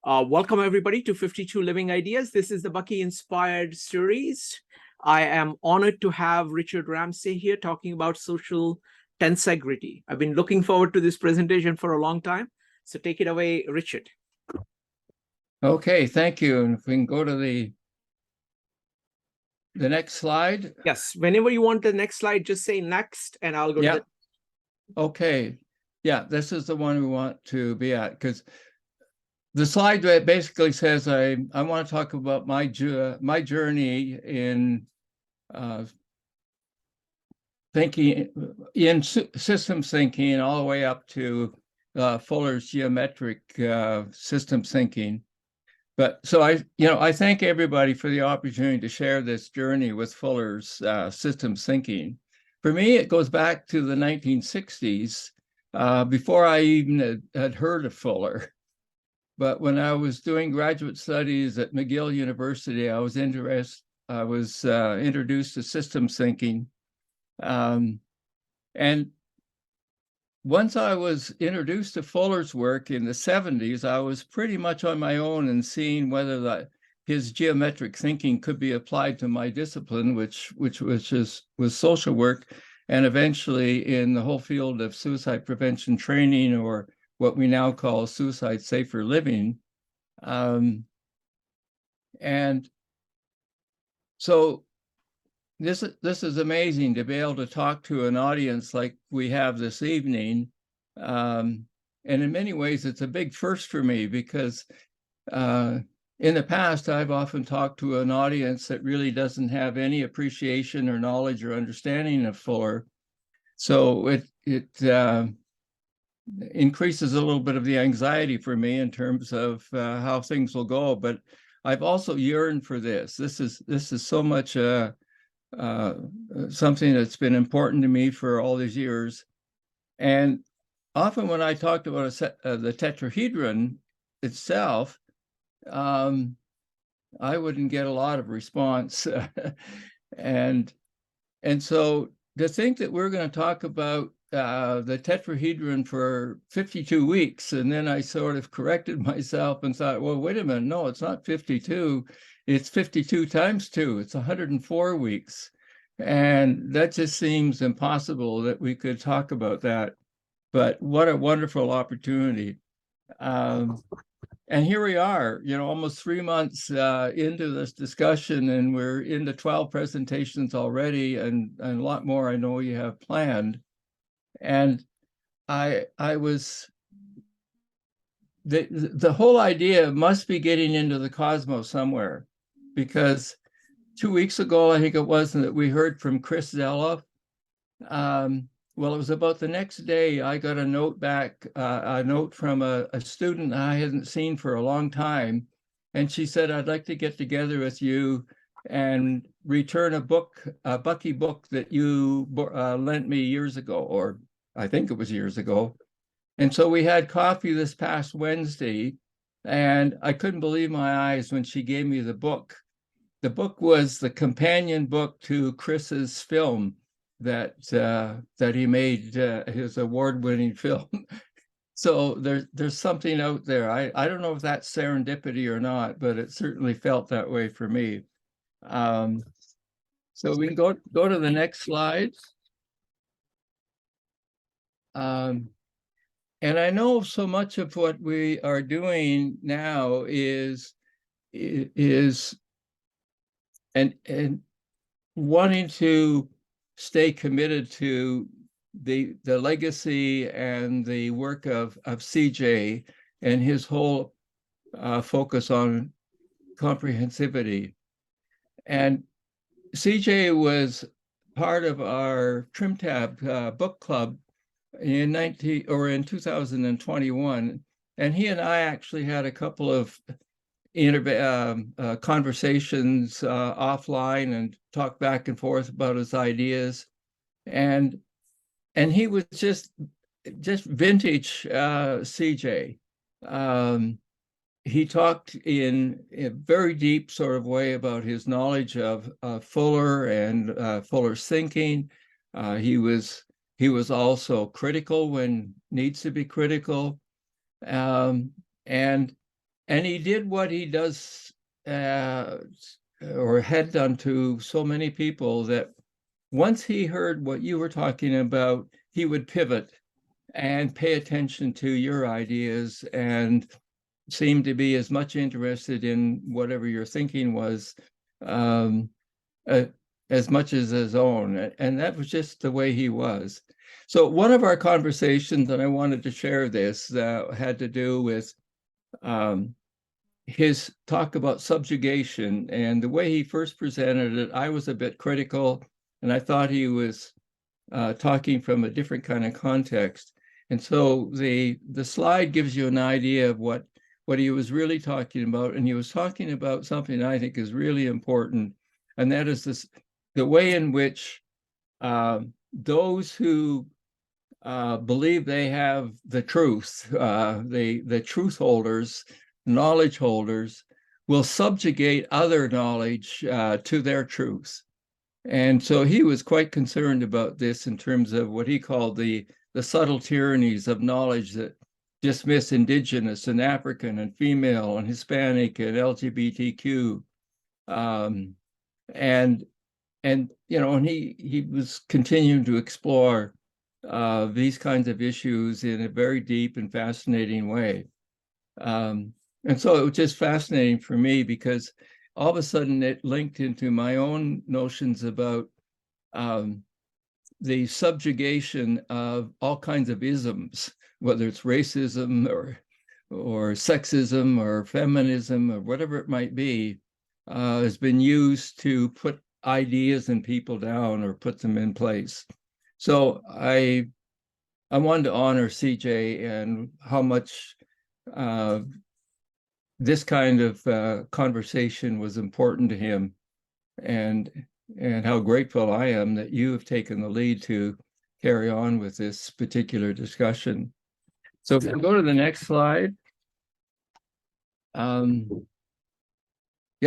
Welcome, everybody, to 52 Living Ideas. This is the Bucky Inspired series. I am honored to have Richard Ramsay here talking about social tensegrity. I've been looking forward to this presentation for a long time. So take it away, Richard. Okay, thank you. And if we can go to the next slide. Yes, whenever you want the next slide, just say next, and I'll go to the... Okay. Yeah, this is the one we want to be at, because the slide that basically says I want to talk about my journey in thinking in systems thinking all the way up to Fuller's geometric systems thinking. But so I thank everybody for the opportunity to share this journey with Fuller's systems thinking. For me, it goes back to the 1960s, before I even had heard of Fuller. But when I was doing graduate studies at McGill University, I was introduced to systems thinking. And once I was introduced to Fuller's work in the 70s, I was pretty much on my own in seeing whether his geometric thinking could be applied to my discipline, which was social work, and eventually in the whole field of suicide prevention training, or what we now call suicide safer living. And so this is amazing to be able to talk to an audience like we have this evening. And in many ways, it's a big first for me, because in the past, I've often talked to an audience that really doesn't have any appreciation or knowledge or understanding of Fuller. So it increases a little bit of the anxiety for me in terms of how things will go. But I've also yearned for this. This is so much something that's been important to me for all these years. And often when I talked about the tetrahedron itself, I wouldn't get a lot of response. And so to think that we're going to talk about the tetrahedron for 52 weeks, and then I sort of corrected myself and thought, well, wait a minute, no, it's not 52. It's 52 times 2. It's 104 weeks. And that just seems impossible that we could talk about that. But what a wonderful opportunity. And here we are, almost 3 months into this discussion, and we're into 12 presentations already, and a lot more I know you have planned. And the whole idea must be getting into the cosmos somewhere, because 2 weeks ago, I think it was, that we heard from Chris Zella. Well, it was about the next day I got a note back, a note from a student I hadn't seen for a long time. And she said, I'd like to get together with you and return a Bucky book that you lent me years ago, or I think it was years ago. And so we had coffee this past Wednesday, and I couldn't believe my eyes when she gave me the book. The book was the companion book to Chris's film that he made, his award-winning film. So there's something out there. I don't know if that's serendipity or not, but it certainly felt that way for me. So we can go to the next slide. And I know so much of what we are doing now is and wanting to stay committed to the legacy and the work of CJ and his whole focus on comprehensivity. And CJ was part of our Trim Tab book club in 2021, and he and I actually had a couple of conversations offline and talked back and forth about his ideas, and he was just vintage CJ. He talked in a very deep sort of way about his knowledge of Fuller and Fuller's thinking. He was also critical when needs to be critical, and And he did what he does or had done to so many people, that once he heard what you were talking about, he would pivot and pay attention to your ideas and seem to be as much interested in whatever your thinking was um, as much as his own. And that was just the way he was. So one of our conversations, and I wanted to share this, had to do with his talk about subjugation. And the way he first presented it, I was a bit critical, and I thought he was talking from a different kind of context. And so the slide gives you an idea of what he was really talking about. And he was talking about something I think is really important, and that is the way in which those who believe they have the truth, the truth holders, knowledge holders, will subjugate other knowledge to their truth. And so he was quite concerned about this in terms of what he called the subtle tyrannies of knowledge that dismiss indigenous and African and female and Hispanic and LGBTQ. And you know, and he was continuing to explore these kinds of issues in a very deep and fascinating way. And so it was just fascinating for me, because all of a sudden it linked into my own notions about the subjugation of all kinds of isms, whether it's racism or sexism or feminism or whatever it might be, has been used to put ideas and people down or put them in place. So I wanted to honor CJ and how much this kind of conversation was important to him, and how grateful I am that you have taken the lead to carry on with this particular discussion. So if we go to the next slide. The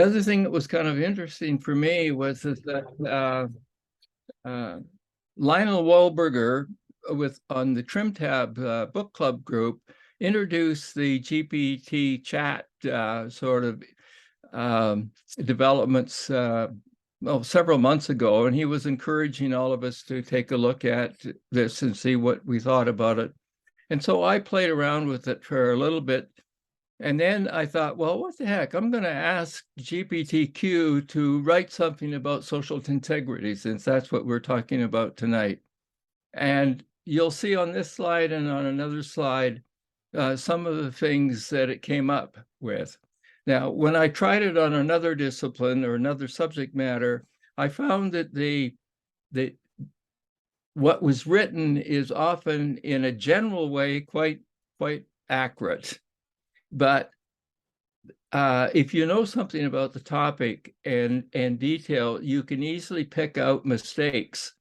other thing that was kind of interesting for me was that Lionel Wahlberger on the Trim Tab book club group introduced the GPT chat sort of developments several months ago, and he was encouraging all of us to take a look at this and see what we thought about it. And so I played around with it for a little bit, and then I thought, well, what the heck? I'm going to ask GPTQ to write something about social tensegrity, since that's what we're talking about tonight. And you'll see on this slide and on another slide some of the things that it came up with. Now, when I tried it on another discipline or another subject matter, I found that what was written is often in a general way quite accurate. But if you know something about the topic and detail, you can easily pick out mistakes,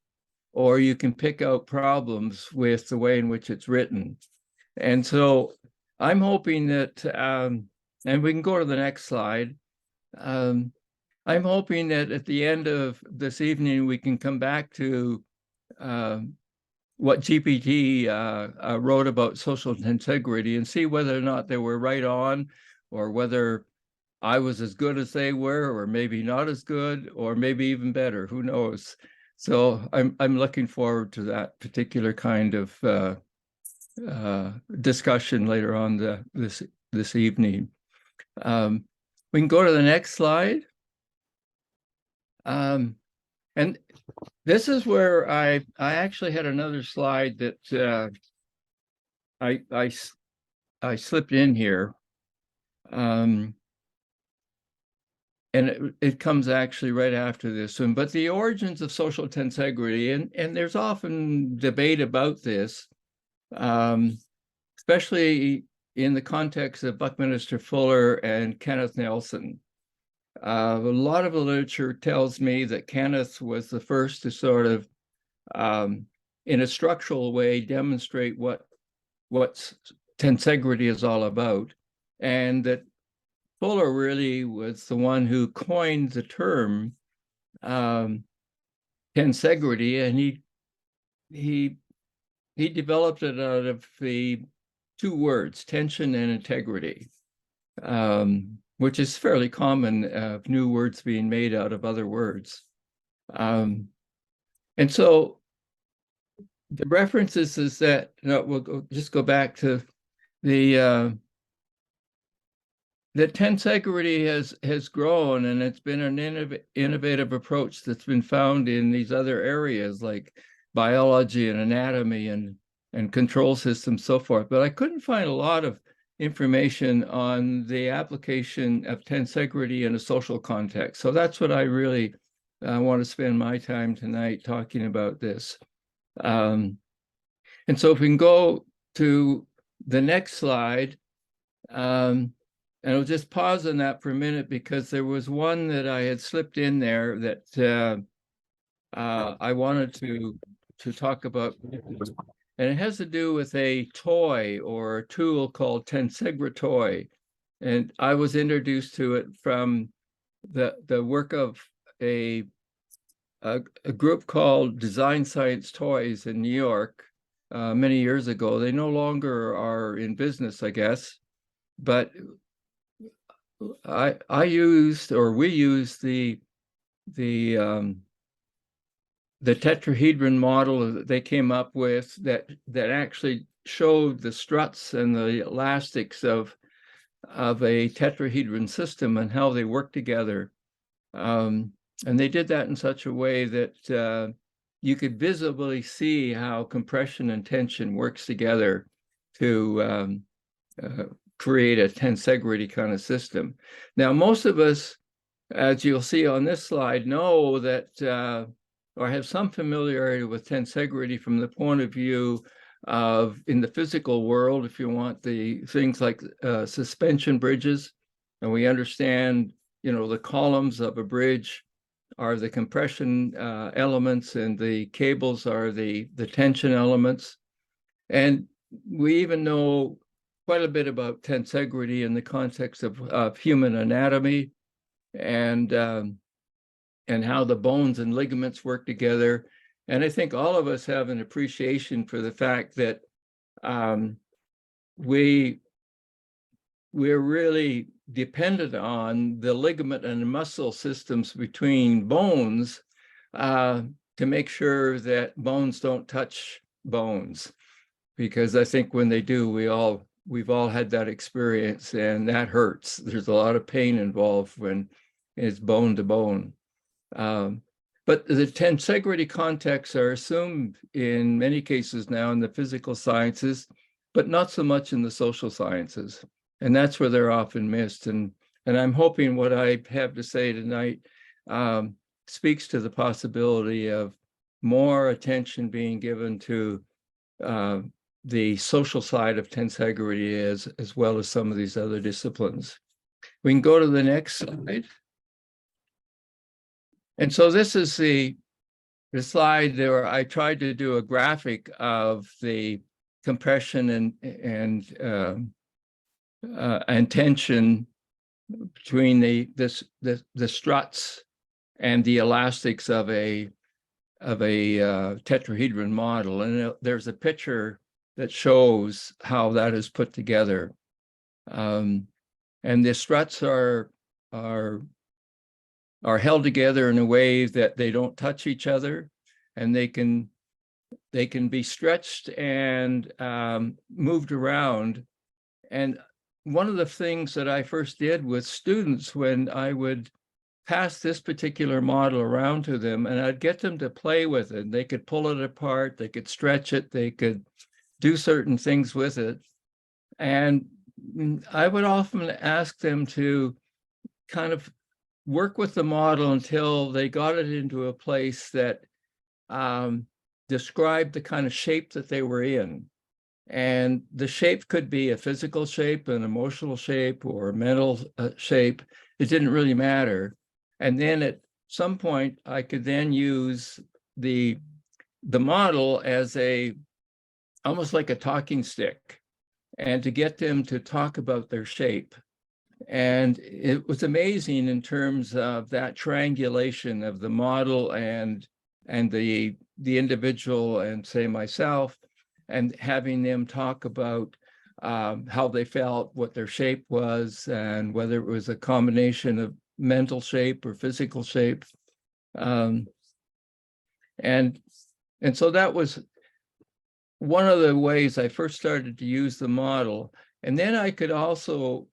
or you can pick out problems with the way in which it's written. And so I'm hoping that, and we can go to the next slide. I'm hoping that at the end of this evening, we can come back to what GPT wrote about social tensegrity and see whether or not they were right on, or whether I was as good as they were, or maybe not as good, or maybe even better. Who knows? So I'm looking forward to that particular kind of discussion later on this evening. We can go to the next slide. And this is where I actually had another slide that I slipped in here. And it comes actually right after this one, but the origins of social tensegrity, and there's often debate about this, especially in the context of Buckminster Fuller and Kenneth Nelson. A lot of the literature tells me that Kenneth was the first to sort of, in a structural way, demonstrate what tensegrity is all about, and that Fuller really was the one who coined the term tensegrity, and he developed it out of the two words, tension and integrity. which is fairly common, new words being made out of other words. And so the references is that, we'll just go back to the tensegrity has grown, and it's been an innovative approach that's been found in these other areas like biology and anatomy and control systems, so forth. But I couldn't find a lot of information on the application of tensegrity in a social context. So that's what I really want to spend my time tonight talking about this. And so if we can go to the next slide, and I'll just pause on that for a minute because there was one that I had slipped in there that I wanted to talk about. And it has to do with a toy or a tool called Tensegrity. And I was introduced to it from the work of a group called Design Science Toys in New York many years ago. They no longer are in business, I guess, but we used the tetrahedron model that they came up with that actually showed the struts and the elastics of a tetrahedron system and how they work together. And they did that in such a way that you could visibly see how compression and tension works together to create a tensegrity kind of system. Now, most of us, as you'll see on this slide, know that or have some familiarity with tensegrity from the point of view of in the physical world, if you want, the things like suspension bridges. And we understand, the columns of a bridge are the compression elements and the cables are the tension elements. And we even know quite a bit about tensegrity in the context of human anatomy and how the bones and ligaments work together. And I think all of us have an appreciation for the fact that we're really dependent on the ligament and muscle systems between bones to make sure that bones don't touch bones. Because I think when they do, we've all had that experience, and that hurts. There's a lot of pain involved when it's bone to bone. But the tensegrity contexts are assumed in many cases now in the physical sciences, but not so much in the social sciences. And that's where they're often missed. And I'm hoping what I have to say tonight speaks to the possibility of more attention being given to the social side of tensegrity as well as some of these other disciplines. We can go to the next slide. And so this is the slide where I tried to do a graphic of the compression and tension between the struts and the elastics of a tetrahedron model. And there's a picture that shows how that is put together. And the struts are held together in a way that they don't touch each other, and they can be stretched and moved around. And one of the things that I first did with students when I would pass this particular model around to them, and I'd get them to play with it. They could pull it apart, they could stretch it, they could do certain things with it. And I would often ask them to kind of work with the model until they got it into a place that described the kind of shape that they were in. And the shape could be a physical shape, an emotional shape, or a mental shape. It didn't really matter. And then at some point, I could then use the model as almost like a talking stick, and to get them to talk about their shape. And it was amazing in terms of that triangulation of the model and the individual and say myself, and having them talk about how they felt, what their shape was, and whether it was a combination of mental shape or physical shape. And so that was one of the ways I first started to use the model. And then I could also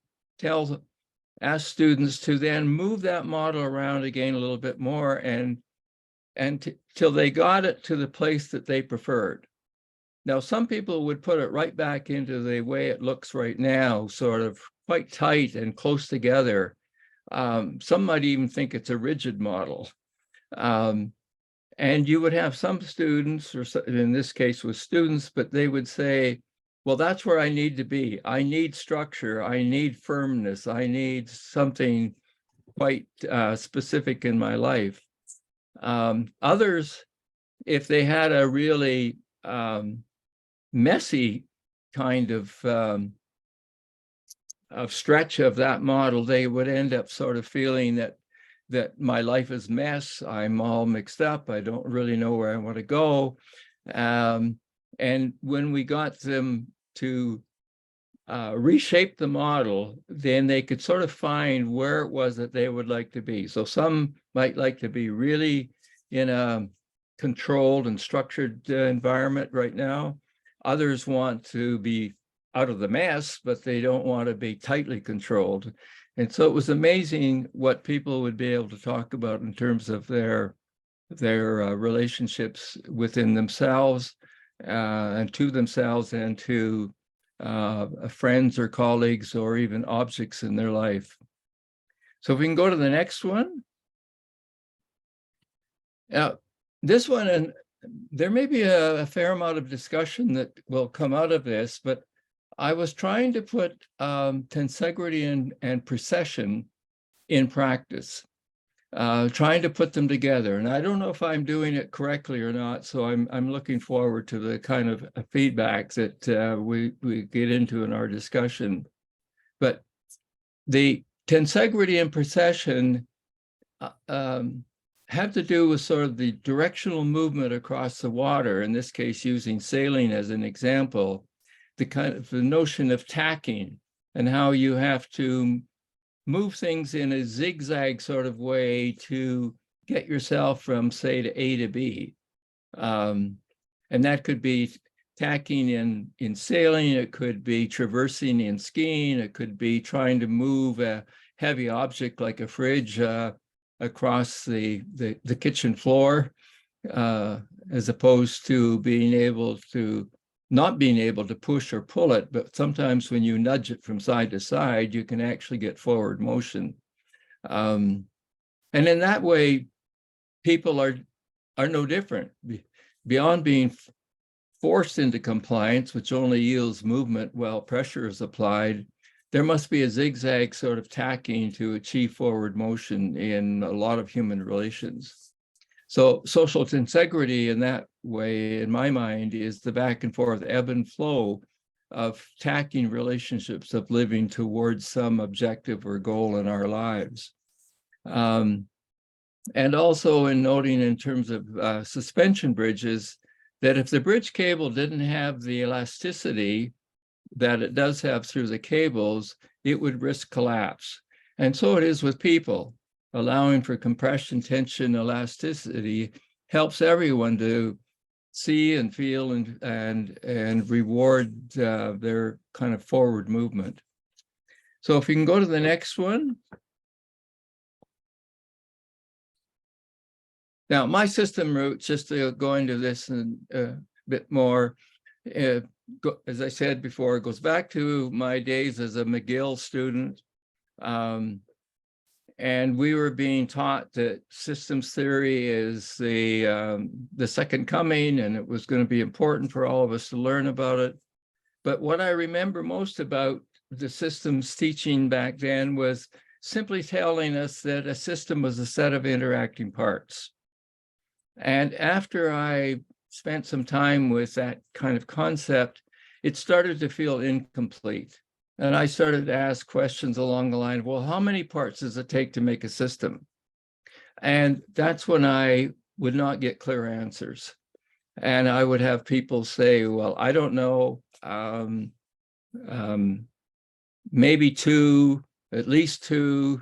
ask students to then move that model around again a little bit more till they got it to the place that they preferred. Now, some people would put it right back into the way it looks right now, sort of quite tight and close together. Some might even think it's a rigid model. And you would have some students, or in this case with students, but they would say, well, that's where I need to be. I need structure. I need firmness. I need something quite specific in my life. Others, if they had a really messy kind of stretch of that model, they would end up sort of feeling that my life is mess. I'm all mixed up. I don't really know where I want to go. And when we got them to reshape the model, then they could sort of find where it was that they would like to be. So some might like to be really in a controlled and structured environment right now. Others want to be out of the mess, but they don't want to be tightly controlled. And so it was amazing what people would be able to talk about in terms of their relationships within themselves and to themselves and to friends or colleagues or even objects in their life. So if we can go to the next one. This one, and there may be a fair amount of discussion that will come out of this, but I was trying to put tensegrity and precession in practice, trying to put them together. And I don't know if I'm doing it correctly or not, so I'm looking forward to the kind of feedback that we get into in our discussion. But the tensegrity and precession have to do with sort of the directional movement across the water, in this case using sailing as an example, the notion of tacking and how you have to move things in a zigzag sort of way to get yourself from, say, to A to B. And that could be tacking in sailing, it could be traversing in skiing, it could be trying to move a heavy object like a fridge across the kitchen floor, as opposed to not being able to push or pull it, but sometimes when you nudge it from side to side, you can actually get forward motion. And in that way, people are no different. Beyond being forced into compliance, which only yields movement while pressure is applied, there must be a zigzag sort of tacking to achieve forward motion in a lot of human relations. So social tensegrity in that way, in my mind, is the back and forth ebb and flow of tacking relationships, of living towards some objective or goal in our lives. And also in noting in terms of suspension bridges, that if the bridge cable didn't have the elasticity that it does have through the cables, it would risk collapse. And so it is with people. Allowing for compression, tension, elasticity helps everyone to see and feel and reward their kind of forward movement. So if you can go to the next one. Now, my system route, just to go into this a bit more, as I said before, it goes back to my days as a McGill student. And we were being taught that systems theory is the second coming, and it was going to be important for all of us to learn about it. But what I remember most about the systems teaching back then was simply telling us that a system was a set of interacting parts. And after I spent some time with that kind of concept, it started to feel incomplete. And I started to ask questions along the line of, well, how many parts does it take to make a system? And that's when I would not get clear answers. And I would have people say, well, I don't know. maybe two, at least two,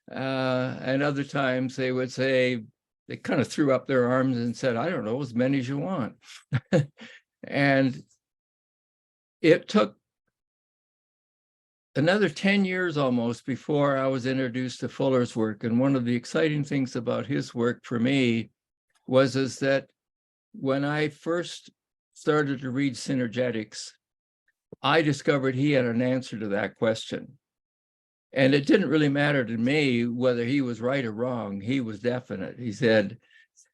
and other times they would say, they kind of threw up their arms and said, I don't know, as many as you want. And it took another 10 years almost before I was introduced to Fuller's work. And one of the exciting things about his work for me was that when I first started to read synergetics, I discovered he had an answer to that question. And it didn't really matter to me whether he was right or wrong. He was definite. He said,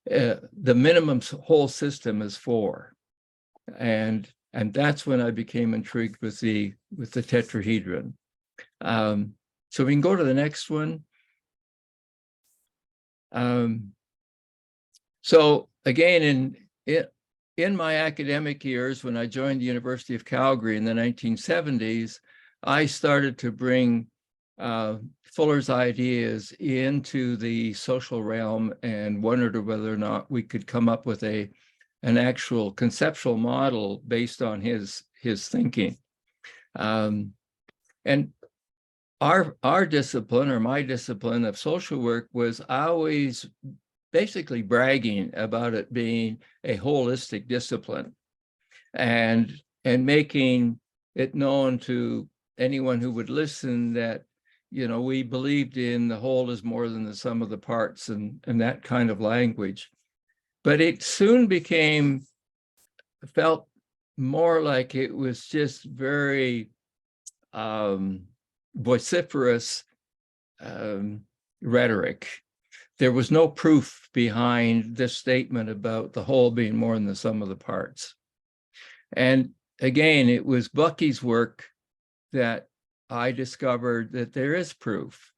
the minimum whole system is 4. And that's when I became intrigued with the tetrahedron. So we can go to the next one. So again, in my academic years, when I joined the University of Calgary in the 1970s, I started to bring Fuller's ideas into the social realm and wondered whether or not we could come up with an actual conceptual model based on his thinking. And our discipline, or my discipline of social work, was always basically bragging about it being a holistic discipline and making it known to anyone who would listen that, you know, we believed in the whole is more than the sum of the parts and that kind of language. But it soon felt more like it was just very vociferous rhetoric. There was no proof behind this statement about the whole being more than the sum of the parts. And again, it was Bucky's work that I discovered that there is proof.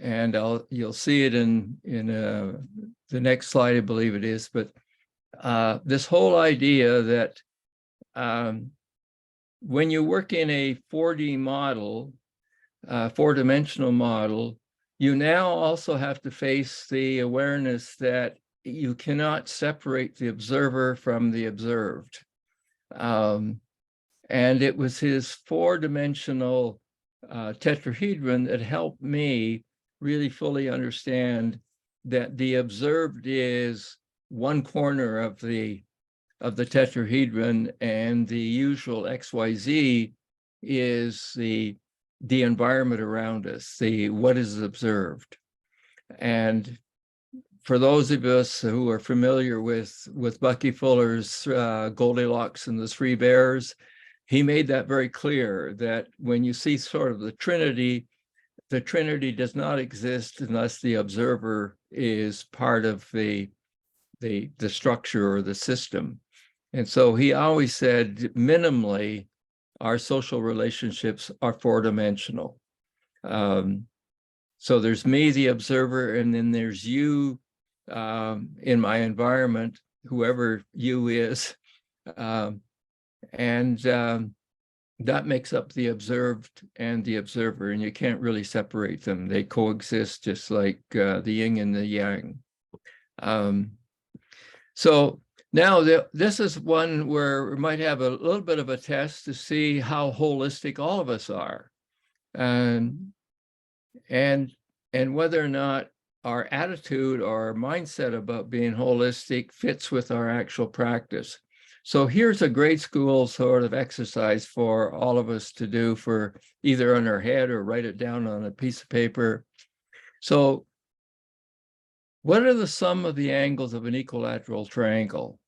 And you'll see it in the next slide, I believe it is. But this whole idea that when you work in a 4D model, 4-dimensional model, you now also have to face the awareness that you cannot separate the observer from the observed. And it was his 4-dimensional tetrahedron that helped me really fully understand that the observed is one corner of the tetrahedron, and the usual XYZ is the environment around us, what is observed. And for those of us who are familiar with Bucky Fuller's Goldilocks and the Three Bears, he made that very clear, that when you see sort of the Trinity does not exist unless the observer is part of the structure or the system. And so he always said, minimally, our social relationships are 4-dimensional. So there's me, the observer, and then there's you in my environment, whoever you is. That makes up the observed and the observer, and you can't really separate them. They coexist just like the yin and the yang. So now this is one where we might have a little bit of a test to see how holistic all of us are, and whether or not our attitude or our mindset about being holistic fits with our actual practice. So here's a grade school sort of exercise for all of us to do, for either on our head or write it down on a piece of paper. So what are the sum of the angles of an equilateral triangle?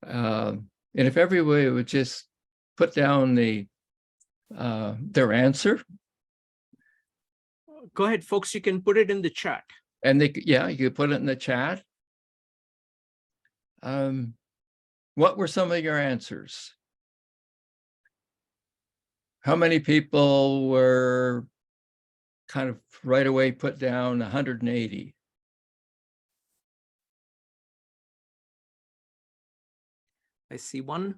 And if everybody would just put down their answer. Go ahead, folks, you can put it in the chat. And you could put it in the chat. What were some of your answers? How many people were kind of right away put down 180? I see one.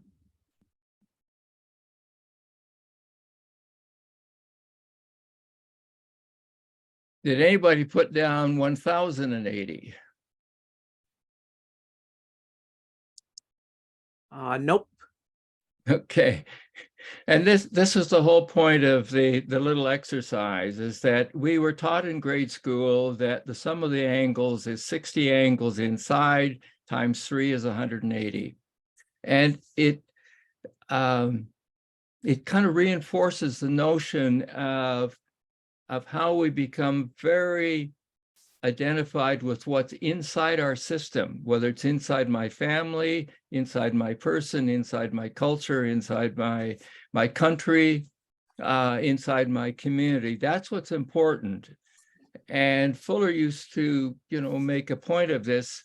Did anybody put down 1,080? Nope. Okay. And this is the whole point of the little exercise, is that we were taught in grade school that the sum of the angles is 60 angles inside times 3 is 180. And it kind of reinforces the notion of how we become very identified with what's inside our system, whether it's inside my family, inside my person, inside my culture, inside my country, inside my community. That's what's important. And Fuller used to, make a point of this,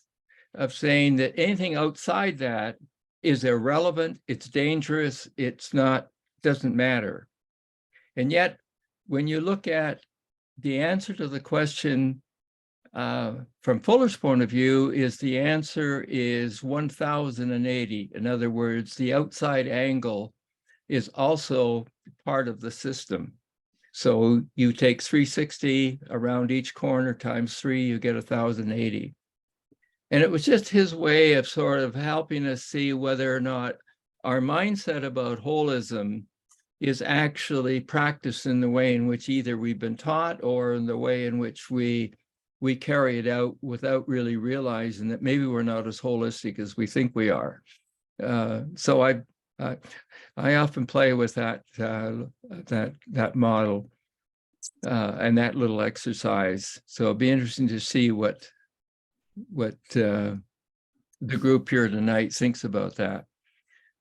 of saying that anything outside that is irrelevant, it's dangerous, doesn't matter. And yet, when you look at the answer to the question, from Fuller's point of view, the answer is 1080. In other words, the outside angle is also part of the system. So you take 360 around each corner times 3, you get 1080. And it was just his way of sort of helping us see whether or not our mindset about holism is actually practiced in the way in which either we've been taught or in the way in which we carry it out without really realizing that maybe we're not as holistic as we think we are. So I often play with that model and that little exercise. So it'll be interesting to see what the group here tonight thinks about that.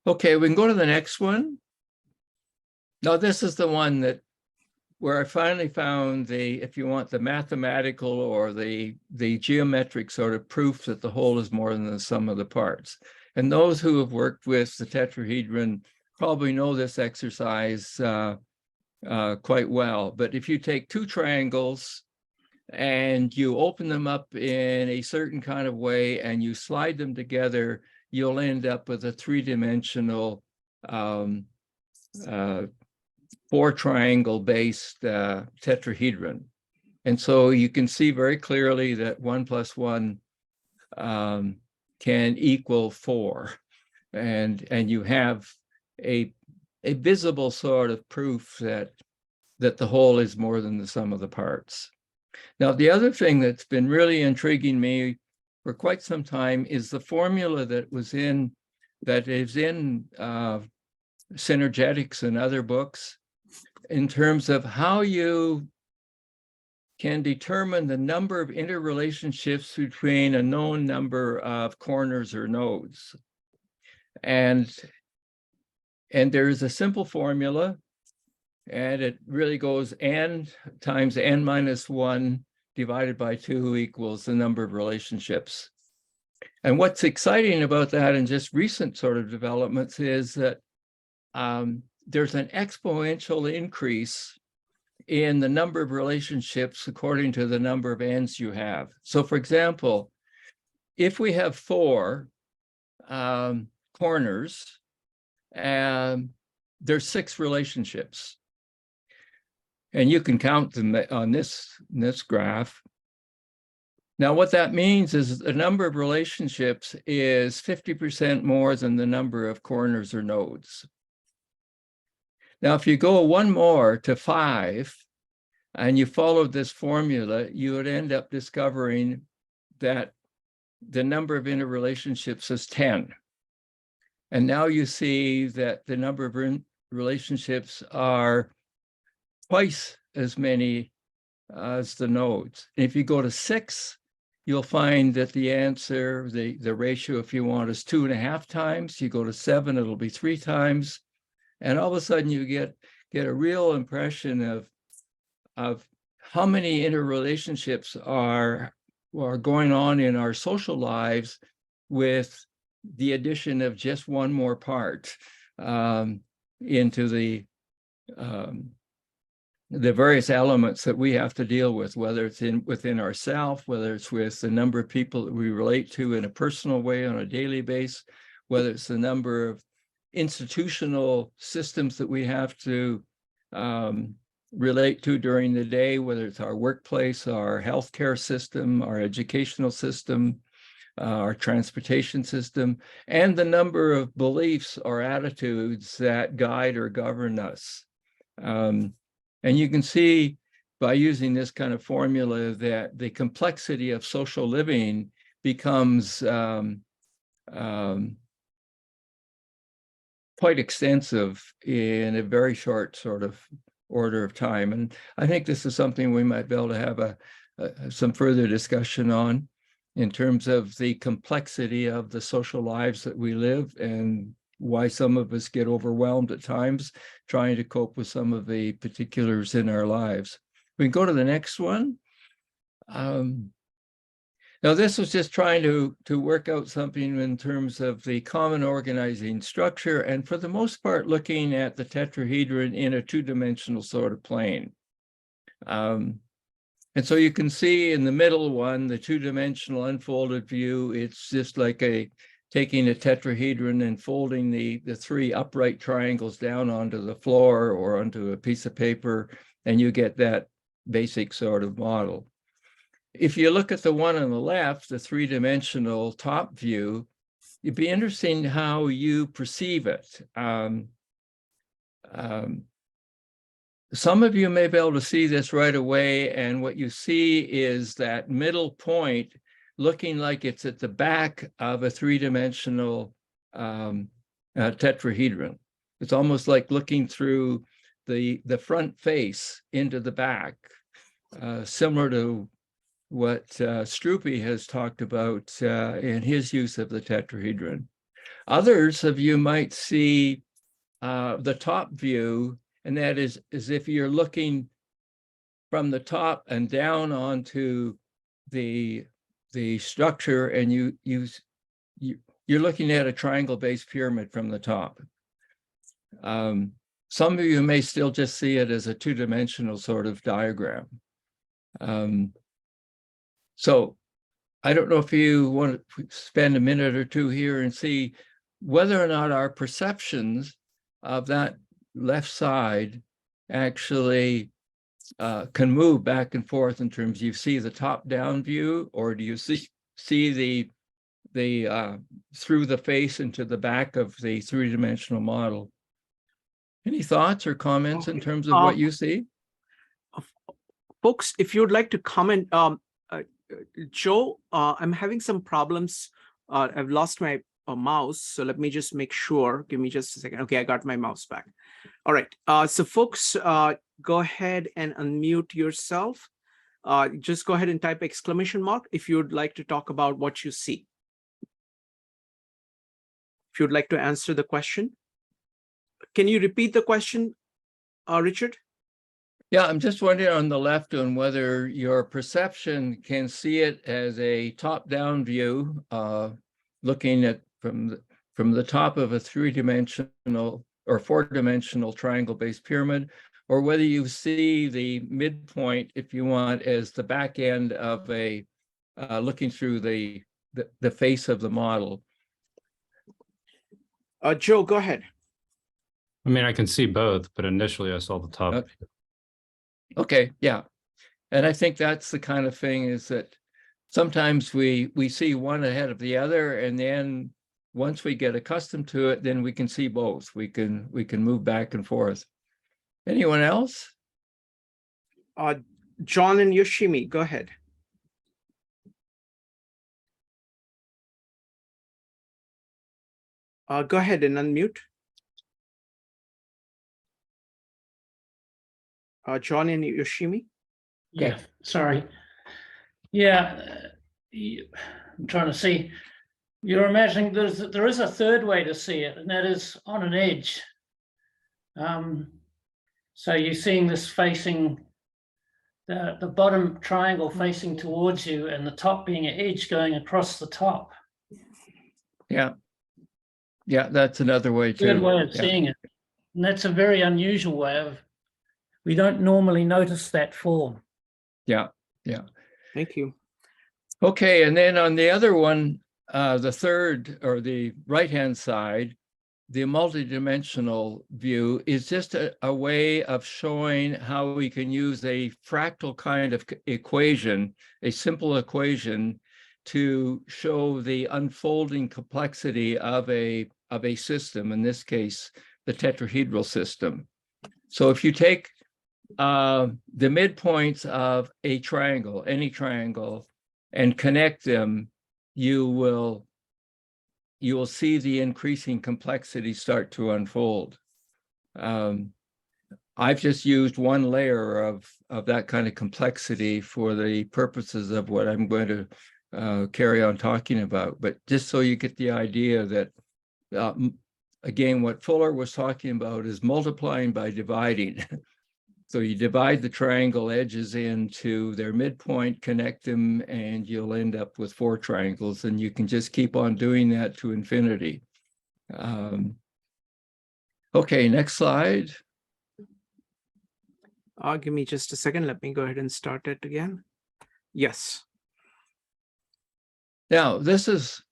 Okay, we can go to the next one. Now, this is the one where I finally found if you want, the mathematical or the geometric sort of proof that the whole is more than the sum of the parts. And those who have worked with the tetrahedron probably know this exercise quite well. But if you take two triangles and you open them up in a certain kind of way and you slide them together, you'll end up with a three-dimensional 4-triangle based tetrahedron. And so you can see very clearly that 1 + 1 can equal 4. And you have a visible sort of proof that the whole is more than the sum of the parts. Now, the other thing that's been really intriguing me for quite some time is the formula that is in Synergetics and other books, in terms of how you can determine the number of interrelationships between a known number of corners or nodes. And there's a simple formula, and it really goes n times n minus 1 divided by 2 equals the number of relationships. And what's exciting about that, and just recent sort of developments, is that there's an exponential increase in the number of relationships according to the number of ends you have. So, for example, if we have 4 corners, there's 6 relationships. And you can count them on this graph. Now, what that means is the number of relationships is 50% more than the number of corners or nodes. Now, if you go one more to 5 and you followed this formula, you would end up discovering that the number of interrelationships is 10. And now you see that the number of relationships are twice as many as the nodes. And if you go to 6, you'll find that the answer, the ratio, if you want, is 2.5 times. You go to 7, it'll be 3 times. And all of a sudden you get a real impression of how many interrelationships are going on in our social lives with the addition of just one more part into the various elements that we have to deal with, whether it's within ourselves, whether it's with the number of people that we relate to in a personal way on a daily basis, whether it's the number of institutional systems that we have to relate to during the day, whether it's our workplace, our healthcare system, our educational system, our transportation system, and the number of beliefs or attitudes that guide or govern us. And you can see by using this kind of formula that the complexity of social living becomes quite extensive in a very short sort of order of time. And I think this is something we might be able to have some further discussion on in terms of the complexity of the social lives that we live and why some of us get overwhelmed at times trying to cope with some of the particulars in our lives. We can go to the next one. Now, this was just trying to work out something in terms of the common organizing structure, and for the most part, looking at the tetrahedron in a two-dimensional sort of plane. And so you can see in the middle one, the two-dimensional unfolded view, it's just like taking a tetrahedron and folding the three upright triangles down onto the floor or onto a piece of paper, and you get that basic sort of model. If you look at the one on the left, the three-dimensional top view, it'd be interesting how you perceive it. Some of you may be able to see this right away, and what you see is that middle point looking like it's at the back of a three-dimensional tetrahedron. It's almost like looking through the front face into the back, similar to what Struppi has talked about in his use of the tetrahedron. Others of you might see the top view, and that is as if you're looking from the top and down onto the structure, and you're looking at a triangle-based pyramid from the top. Some of you may still just see it as a two-dimensional sort of diagram. So I don't know if you want to spend a minute or two here and see whether or not our perceptions of that left side actually can move back and forth in terms, you see the top-down view, or do you see the through the face into the back of the three-dimensional model? Any thoughts or comments in terms of what you see? Folks, if you'd like to comment, Joe, I'm having some problems. I've lost my mouse, so let me just make sure. Give me just a second. Okay, I got my mouse back. All right. So folks, go ahead and unmute yourself. Just go ahead and type exclamation mark if you'd like to talk about what you see. If you'd like to answer the question. Can you repeat the question, Richard? Yeah, I'm just wondering on the left on whether your perception can see it as a top-down view, looking at from the top of a three-dimensional or four-dimensional triangle-based pyramid, or whether you see the midpoint, if you want, as the back end of a looking through the face of the model. Joe, go ahead. I mean, I can see both, but initially I saw the top. Okay, yeah. And I think that's the kind of thing is that sometimes we see one ahead of the other, and then once we get accustomed to it, then we can see both. We can move back and forth. Anyone else? John and Yoshimi, go ahead. Go ahead and unmute. John and Yoshimi. Yeah, sorry. Yeah, I'm trying to see. You're imagining there is a third way to see it, and that is on an edge. So you're seeing this facing the bottom triangle facing towards you, and the top being an edge going across the top. Yeah. Yeah, that's another way too. Third way of seeing it. And that's a very unusual way of, we don't normally notice that form. Yeah, yeah. Thank you. Okay, and then on the other one, the third or the right-hand side, the multidimensional view is just a way of showing how we can use a fractal kind of equation, a simple equation, to show the unfolding complexity of a system, in this case, the tetrahedral system. So if you take the midpoints of a triangle, any triangle, and connect them, you will see the increasing complexity start to unfold. I've just used one layer of that kind of complexity for the purposes of what I'm going to carry on talking about. But just so you get the idea that, again, what Fuller was talking about is multiplying by dividing. So you divide the triangle edges into their midpoint, connect them, and you'll end up with 4 triangles, and you can just keep on doing that to infinity. Okay, next slide. Give me just a second. Let me go ahead and start it again. Yes. Now, this is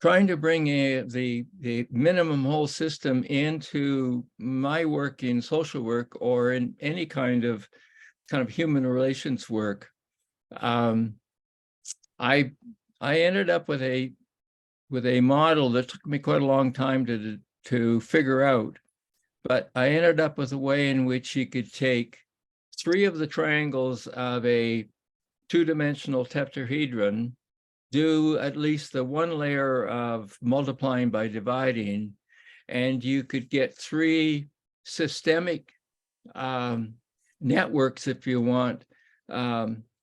trying to bring the minimum whole system into my work in social work or in any kind of human relations work. I ended up with a model that took me quite a long time to figure out, but I ended up with a way in which you could take 3 of the triangles of a 2-dimensional tetrahedron, do at least the 1 layer of multiplying by dividing, and you could get 3 systemic networks, if you want,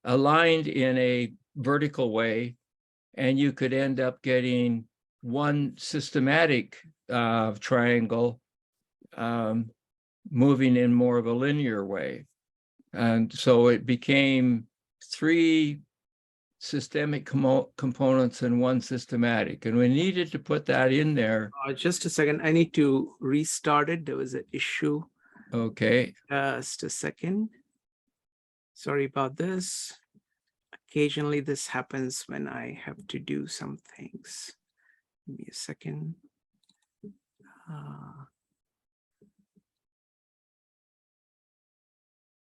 aligned in a vertical way, and you could end up getting 1 systematic triangle moving in more of a linear way. And so it became 3 systemic components and 1 systematic. And we needed to put that in there. Just a second. I need to restart it. There was an issue. Okay. Just a second. Sorry about this. Occasionally this happens when I have to do some things. Give me a second.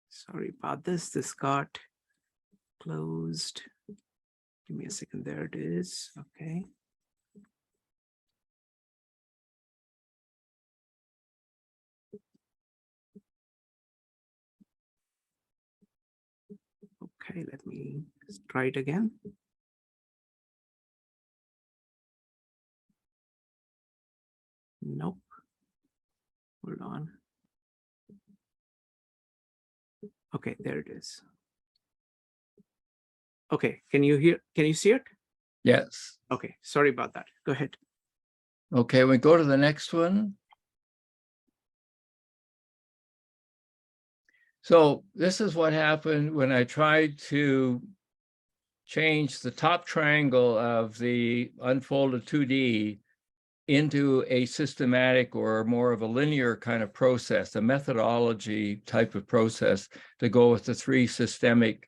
Sorry about this. This got closed. Give me a second. There it is. Okay. Okay, let me try it again. Nope. Hold on. Okay, there it is. Okay, can you see it? Yes. Okay, sorry about that. Go ahead. Okay, we go to the next one. So this is what happened when I tried to change the top triangle of the unfolded 2D into a systematic or more of a linear kind of process, a methodology type of process to go with the 3 systemic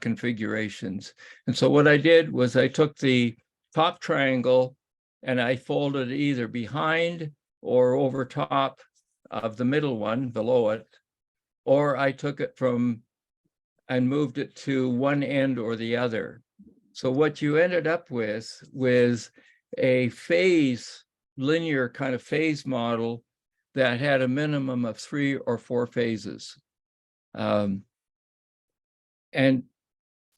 configurations. And so what I did was I took the top triangle and I folded either behind or over top of the middle one below it, or I took it from and moved it to one end or the other. So what you ended up with was a phase, linear kind of phase model that had a minimum of 3 or 4 phases. And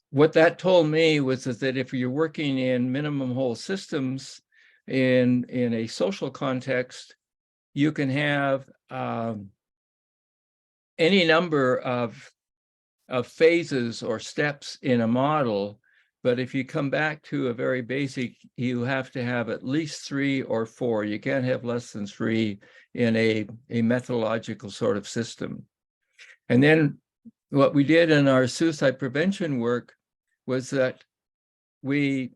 what that told me was that if you're working in minimum whole systems in a social context, you can have any number of phases or steps in a model, but if you come back to a very basic, you have to have at least 3 or 4. You can't have less than 3 in a methodological sort of system. And then what we did in our suicide prevention work was that we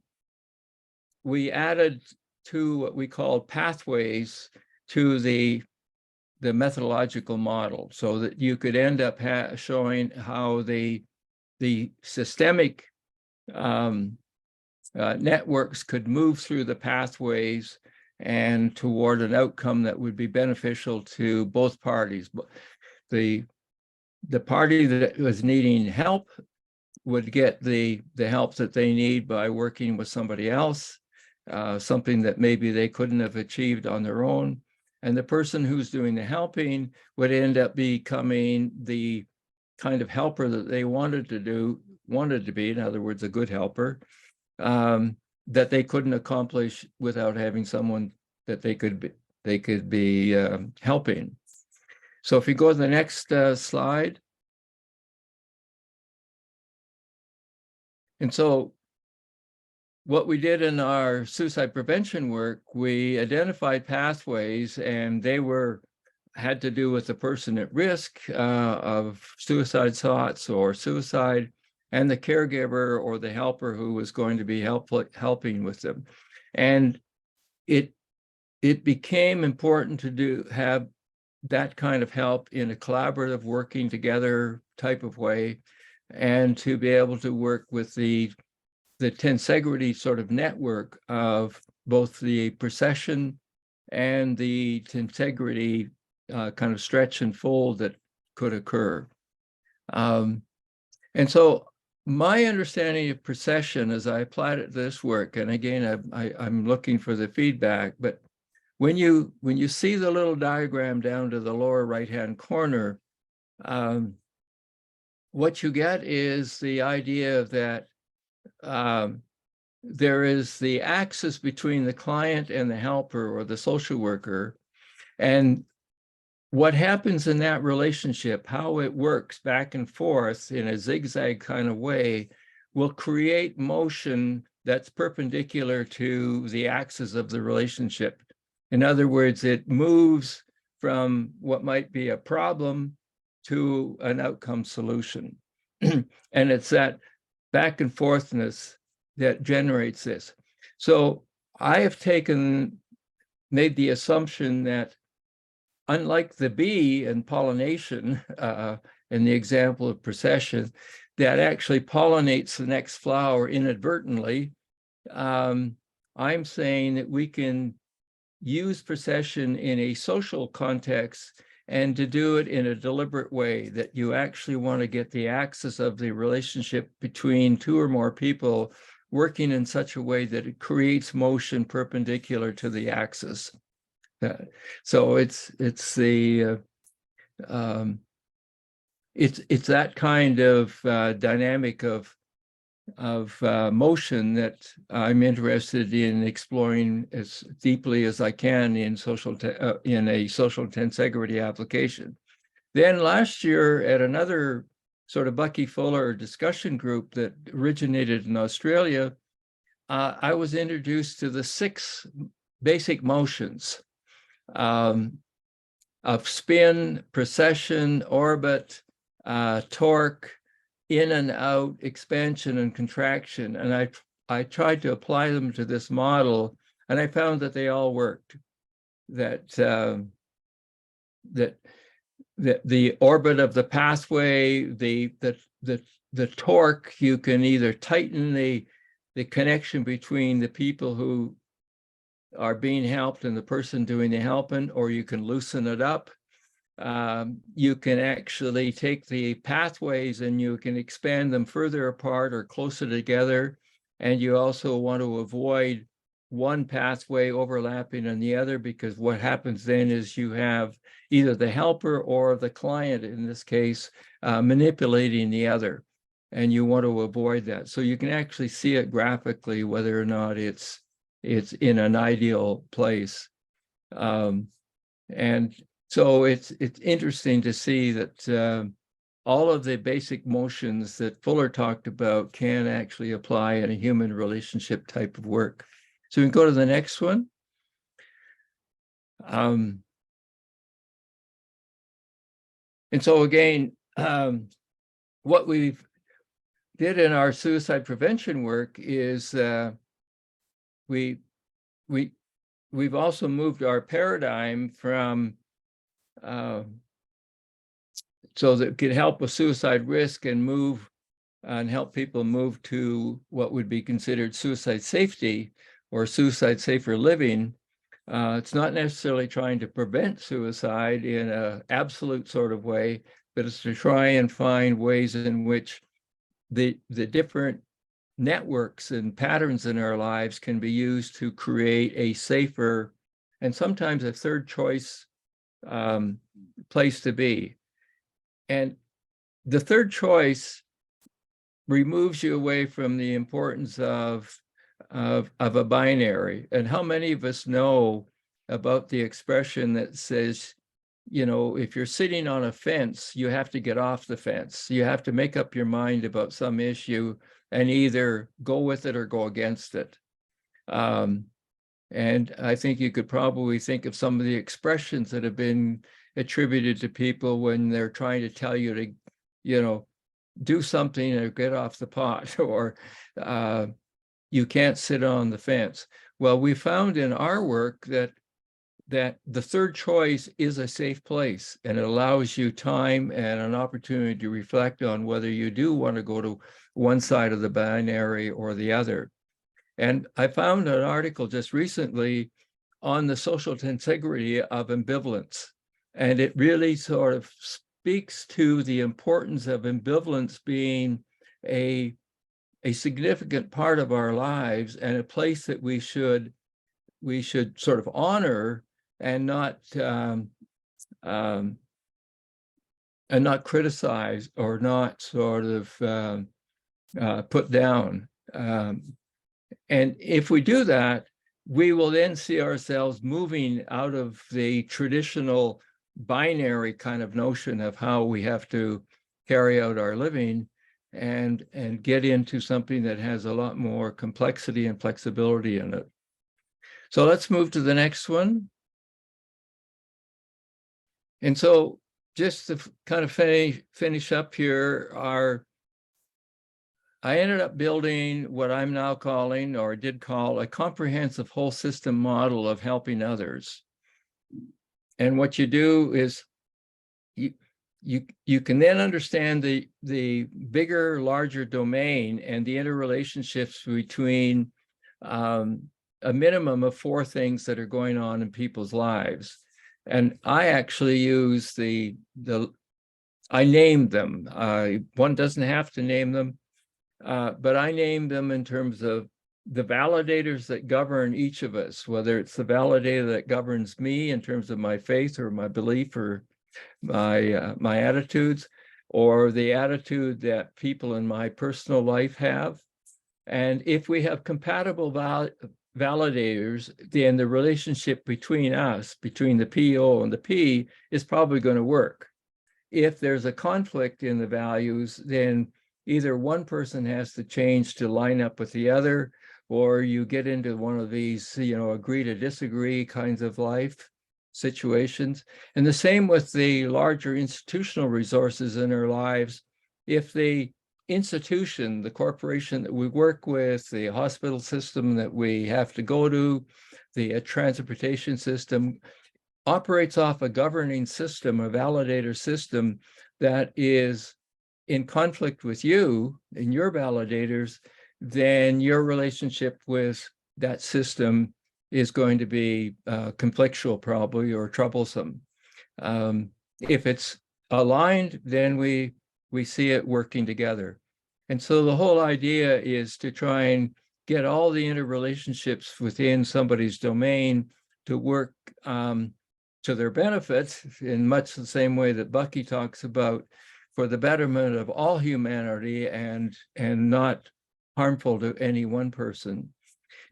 added 2 what we called pathways to the methodological model, so that you could end up showing how the systemic networks could move through the pathways and toward an outcome that would be beneficial to both parties. The party that was needing help would get the help that they need by working with somebody else, something that maybe they couldn't have achieved on their own. And the person who's doing the helping would end up becoming the kind of helper that they wanted to be, in other words, a good helper, that they couldn't accomplish without having someone that they could be helping. So if you go to the next slide. And so what we did in our suicide prevention work, we identified pathways, and they had to do with the person at risk of suicide thoughts or suicide, and the caregiver or the helper who was going to be helping with them. And it became important to have that kind of help in a collaborative, working together type of way, and to be able to work with the tensegrity sort of network of both the procession and the tensegrity kind of stretch and fold that could occur. And so my understanding of procession as I applied it to this work, and again, I'm looking for the feedback, but when you see the little diagram down to the lower right-hand corner, what you get is the idea that there is the axis between the client and the helper or the social worker, and what happens in that relationship, how it works back and forth in a zigzag kind of way, will create motion that's perpendicular to the axis of the relationship. In other words, it moves from what might be a problem to an outcome solution. And it's that back and forthness that generates this. So I have made the assumption that unlike the bee and pollination, in the example of procession, that actually pollinates the next flower inadvertently, I'm saying that we can use procession in a social context, and to do it in a deliberate way, that you actually want to get the axis of the relationship between two or more people working in such a way that it creates motion perpendicular to the axis. So it's that kind of dynamic of motion that I'm interested in exploring as deeply as I can in a social tensegrity application. Then last year at another sort of Bucky Fuller discussion group that originated in Australia, I was introduced to the 6 basic motions of spin, precession, orbit, torque, in and out, expansion and contraction. And I tried to apply them to this model, and I found that they all worked. That the orbit of the pathway, the torque, you can either tighten the connection between the people who are being helped and the person doing the helping, or you can loosen it up. You can actually take the pathways and you can expand them further apart or closer together. And you also want to avoid one pathway overlapping on the other, because what happens then is you have either the helper or the client, in this case, manipulating the other. And you want to avoid that. So you can actually see it graphically, whether or not it's in an ideal place. And so it's interesting to see that all of the basic motions that Fuller talked about can actually apply in a human relationship type of work. So we can go to the next one. And so again, what we did in our suicide prevention work is we've also moved our paradigm from so that it could help with suicide risk and help people move to what would be considered suicide safety or suicide safer living. It's not necessarily trying to prevent suicide in an absolute sort of way, but it's to try and find ways in which the different networks and patterns in our lives can be used to create a safer and sometimes a third choice place to be. And the third choice removes you away from the importance of a binary. And how many of us know about the expression that says, you know, if you're sitting on a fence, you have to get off the fence. You have to make up your mind about some issue and either go with it or go against it. And I think you could probably think of some of the expressions that have been attributed to people when they're trying to tell you to, you know, do something or get off the pot, or you can't sit on the fence. Well, we found in our work that the third choice is a safe place, and it allows you time and an opportunity to reflect on whether you do want to go to one side of the binary or the other. And I found an article just recently on the social tensegrity of ambivalence, and it really sort of speaks to the importance of ambivalence being a significant part of our lives and a place that we should sort of honor and not criticize or not sort of put down. And if we do that, we will then see ourselves moving out of the traditional binary kind of notion of how we have to carry out our living and get into something that has a lot more complexity and flexibility in it. So let's move to the next one. And so just to kind of finish up here, I ended up building what I'm now calling, or did call, a comprehensive whole system model of helping others. And what you do is you can then understand the bigger, larger domain and the interrelationships between a minimum of 4 things that are going on in people's lives. And I actually use I named them. One doesn't have to name them, but I named them in terms of the validators that govern each of us, whether it's the validator that governs me in terms of my faith or my belief or my attitudes, or the attitude that people in my personal life have. And if we have compatible validators, then the relationship between us, between the PO and the P, is probably going to work. If there's a conflict in the values, then either one person has to change to line up with the other, or you get into one of these, you know, agree to disagree kinds of life situations. And the same with the larger institutional resources in our lives. If the institution, the corporation that we work with, the hospital system that we have to go to, the transportation system, operates off a governing system, a validator system that is in conflict with you and your validators, then your relationship with that system is going to be conflictual probably, or troublesome. If it's aligned, then we see it working together. And so the whole idea is to try and get all the interrelationships within somebody's domain to work to their benefit, in much the same way that Bucky talks about, for the betterment of all humanity and not harmful to any one person.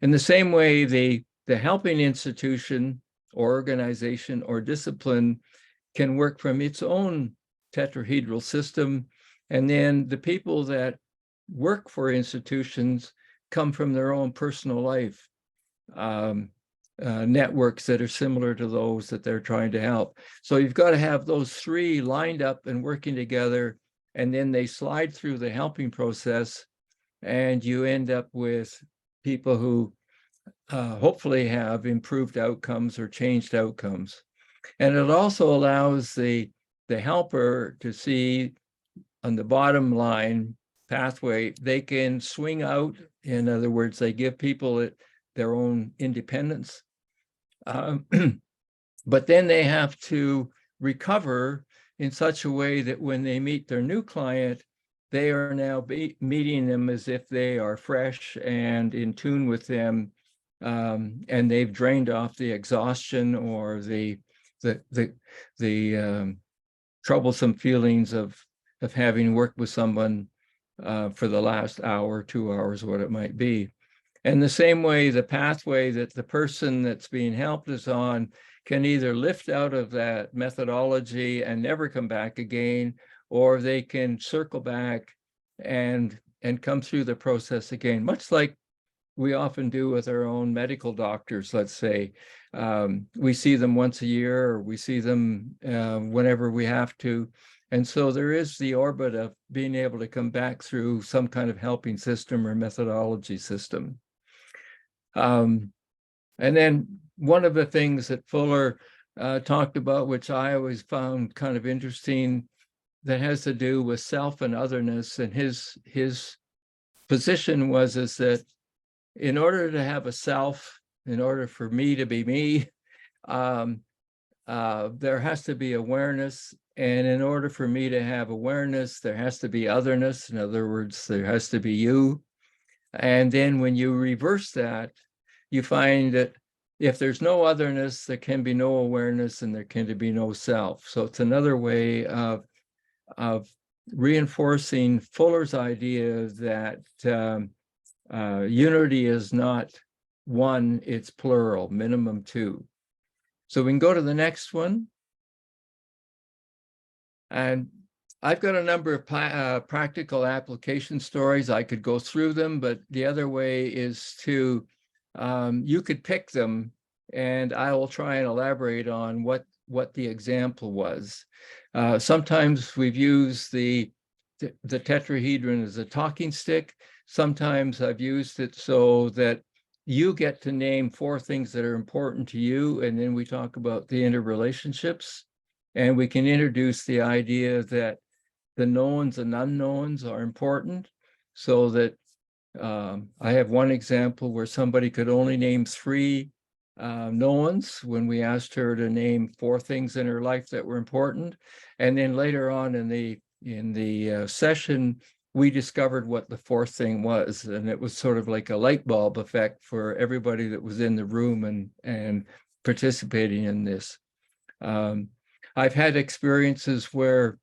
In the same way, the helping institution or organization or discipline can work from its own tetrahedral system. And then the people that work for institutions come from their own personal life networks that are similar to those that they're trying to help. So you've got to have those 3 lined up and working together, and then they slide through the helping process, and you end up with people who hopefully have improved outcomes or changed outcomes. And it also allows the helper to see on the bottom line pathway, they can swing out. In other words, they give people their own independence. But then they have to recover in such a way that when they meet their new client, they are now meeting them as if they are fresh and in tune with them, and they've drained off the exhaustion or the troublesome feelings of having worked with someone for the last hour, 2 hours, what it might be. And the same way, the pathway that the person that's being helped is on can either lift out of that methodology and never come back again, or they can circle back and come through the process again, much like we often do with our own medical doctors. Let's say we see them once a year, or we see them whenever we have to. And so there is the orbit of being able to come back through some kind of helping system or methodology system. And then one of the things that Fuller talked about, which I always found kind of interesting, that has to do with self and otherness. And his position was is that in order to have a self, in order for me to be me, there has to be awareness. And in order for me to have awareness, there has to be otherness. In other words, there has to be you. And then when you reverse that, you find that if there's no otherness, there can be no awareness and there can be no self. So it's another way of reinforcing Fuller's idea that unity is not one, it's plural, minimum two. So we can go to the next one. And I've got a number of practical application stories. I could go through them, but the other way is to, you could pick them and I will try and elaborate on what the example was. Sometimes we've used the tetrahedron as a talking stick. Sometimes I've used it so that you get to name 4 things that are important to you, and then we talk about the interrelationships, and we can introduce the idea that the knowns and unknowns are important, so that I have one example where somebody could only name 3 knowns when we asked her to name 4 things in her life that were important. And then later on in the session, we discovered what the 4th thing was. And it was sort of like a light bulb effect for everybody that was in the room and participating in this. I've had experiences where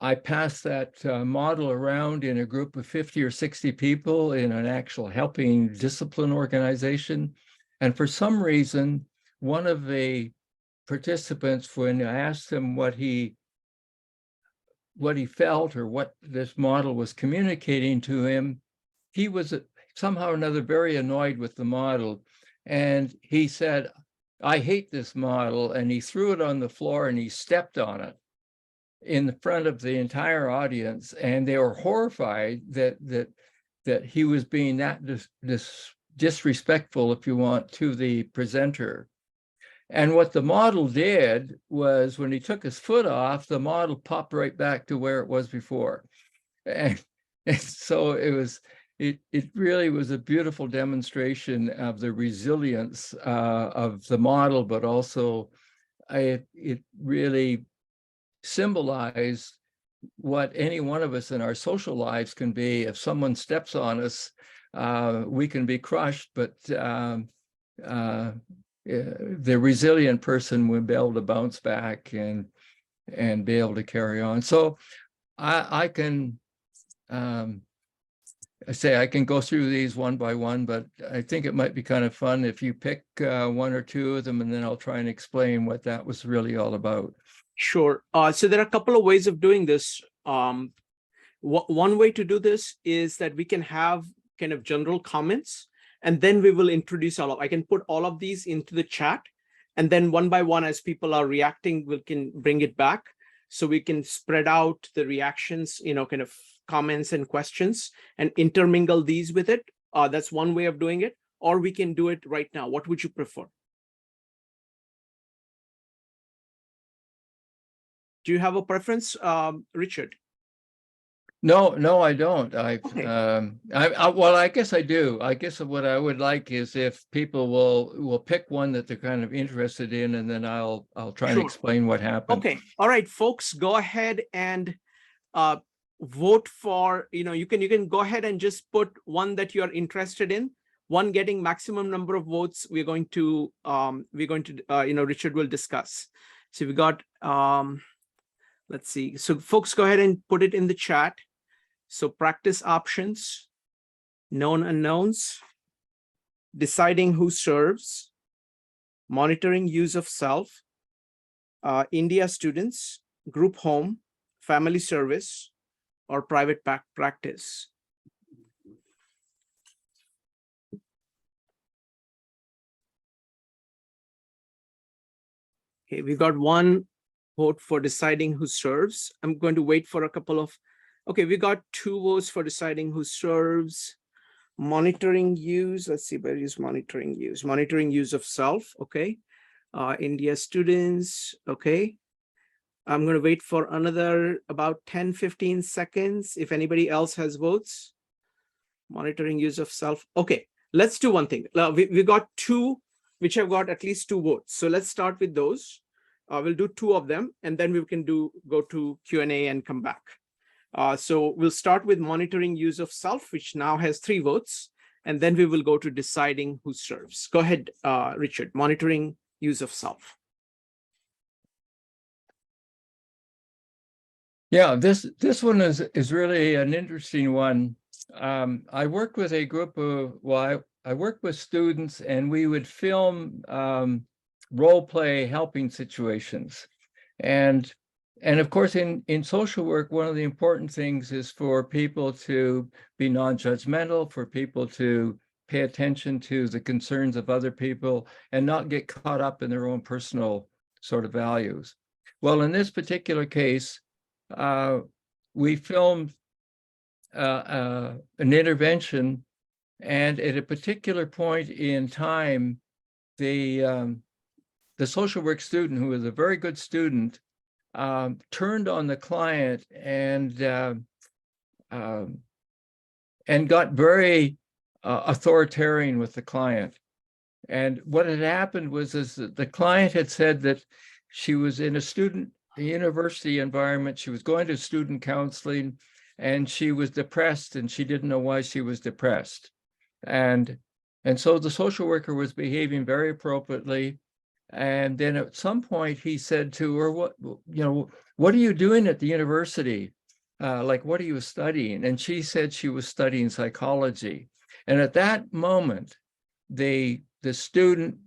I passed that model around in a group of 50 or 60 people in an actual helping discipline organization. And for some reason, one of the participants, when I asked him what he felt or what this model was communicating to him, he was somehow or another very annoyed with the model. And he said, "I hate this model." And he threw it on the floor and he stepped on it in the front of the entire audience. And they were horrified that he was being that disrespectful, if you want, to the presenter. And what the model did was, when he took his foot off, the model popped right back to where it was before. And so it really was a beautiful demonstration of the resilience of the model, but also it really symbolized what any one of us in our social lives can be. If someone steps on us, we can be crushed, but the resilient person will be able to bounce back and be able to carry on. So I can I can go through these one by one, but I think it might be kind of fun if you pick 1 or 2 of them, and then I'll try and explain what that was really all about. Sure. So there are a couple of ways of doing this. One way to do this is that we can have kind of general comments, and then we will introduce I can put all of these into the chat, and then one by one, as people are reacting, we can bring it back. So we can spread out the reactions, kind of comments and questions, and intermingle these with it. That's one way of doing it, or we can do it right now. What would you prefer? Do you have a preference, Richard? No, I don't. Okay. Well, I guess I do. I guess what I would like is if people will pick one that they're kind of interested in, and then I'll try and Sure. explain what happened. Okay. All right, folks, go ahead and vote for, you can go ahead and just put one that you're interested in, one getting maximum number of votes. Richard will discuss. So we got, let's see. So folks, go ahead and put it in the chat. So practice options, known unknowns, deciding who serves, monitoring use of self, India students, group home, family service, or private practice. Okay, we got one vote for deciding who serves. I'm going to wait for a couple of, okay, we got 2 votes for deciding who serves. Monitoring use, let's see, where is monitoring use? Monitoring use of self, okay. India students, okay. I'm going to wait for another about 10-15 seconds if anybody else has votes. Monitoring use of self. Okay, let's do one thing. We got 2, which have got at least 2 votes. So let's start with those. We'll do 2 of them, and then we can go to Q&A and come back. So we'll start with monitoring use of self, which now has 3 votes, and then we will go to deciding who serves. Go ahead, Richard, monitoring use of self. Yeah, this one is really an interesting one. I worked with a group of, I worked with students, and we would film role play helping situations. And of course, in social work, one of the important things is for people to be non-judgmental, for people to pay attention to the concerns of other people and not get caught up in their own personal sort of values. Well, in this particular case, we filmed an intervention, and at a particular point in time, the social work student, who was a very good student, turned on the client and got very authoritarian with the client. And what had happened was that the client had said that she was in a university environment, she was going to student counseling, and she was depressed, and she didn't know why she was depressed. And so the social worker was behaving very appropriately. And then at some point he said to her, what are you doing at the university? What are you studying? And she said she was studying psychology. And at that moment, the student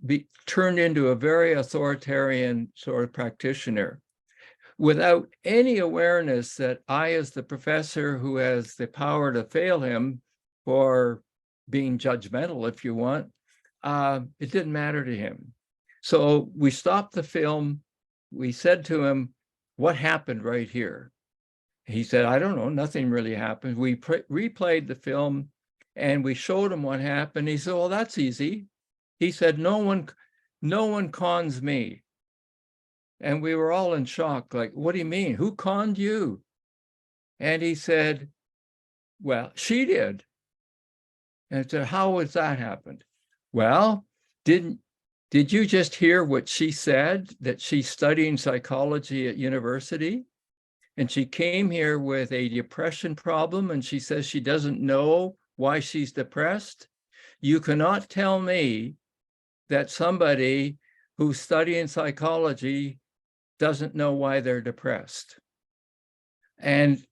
turned into a very authoritarian sort of practitioner, without any awareness that I, as the professor who has the power to fail him for being judgmental, if you want, it didn't matter to him. So we stopped the film. We said to him, what happened right here? He said, I don't know, nothing really happened. We replayed the film and we showed him what happened. He said, well, that's easy. He said, no one cons me. And we were all in shock, like, what do you mean? Who conned you? And he said, well, she did. And I said, how has that happened? Well, did you just hear what she said, that she's studying psychology at university? And she came here with a depression problem, and she says she doesn't know why she's depressed. You cannot tell me that somebody who's studying psychology doesn't know why they're depressed. And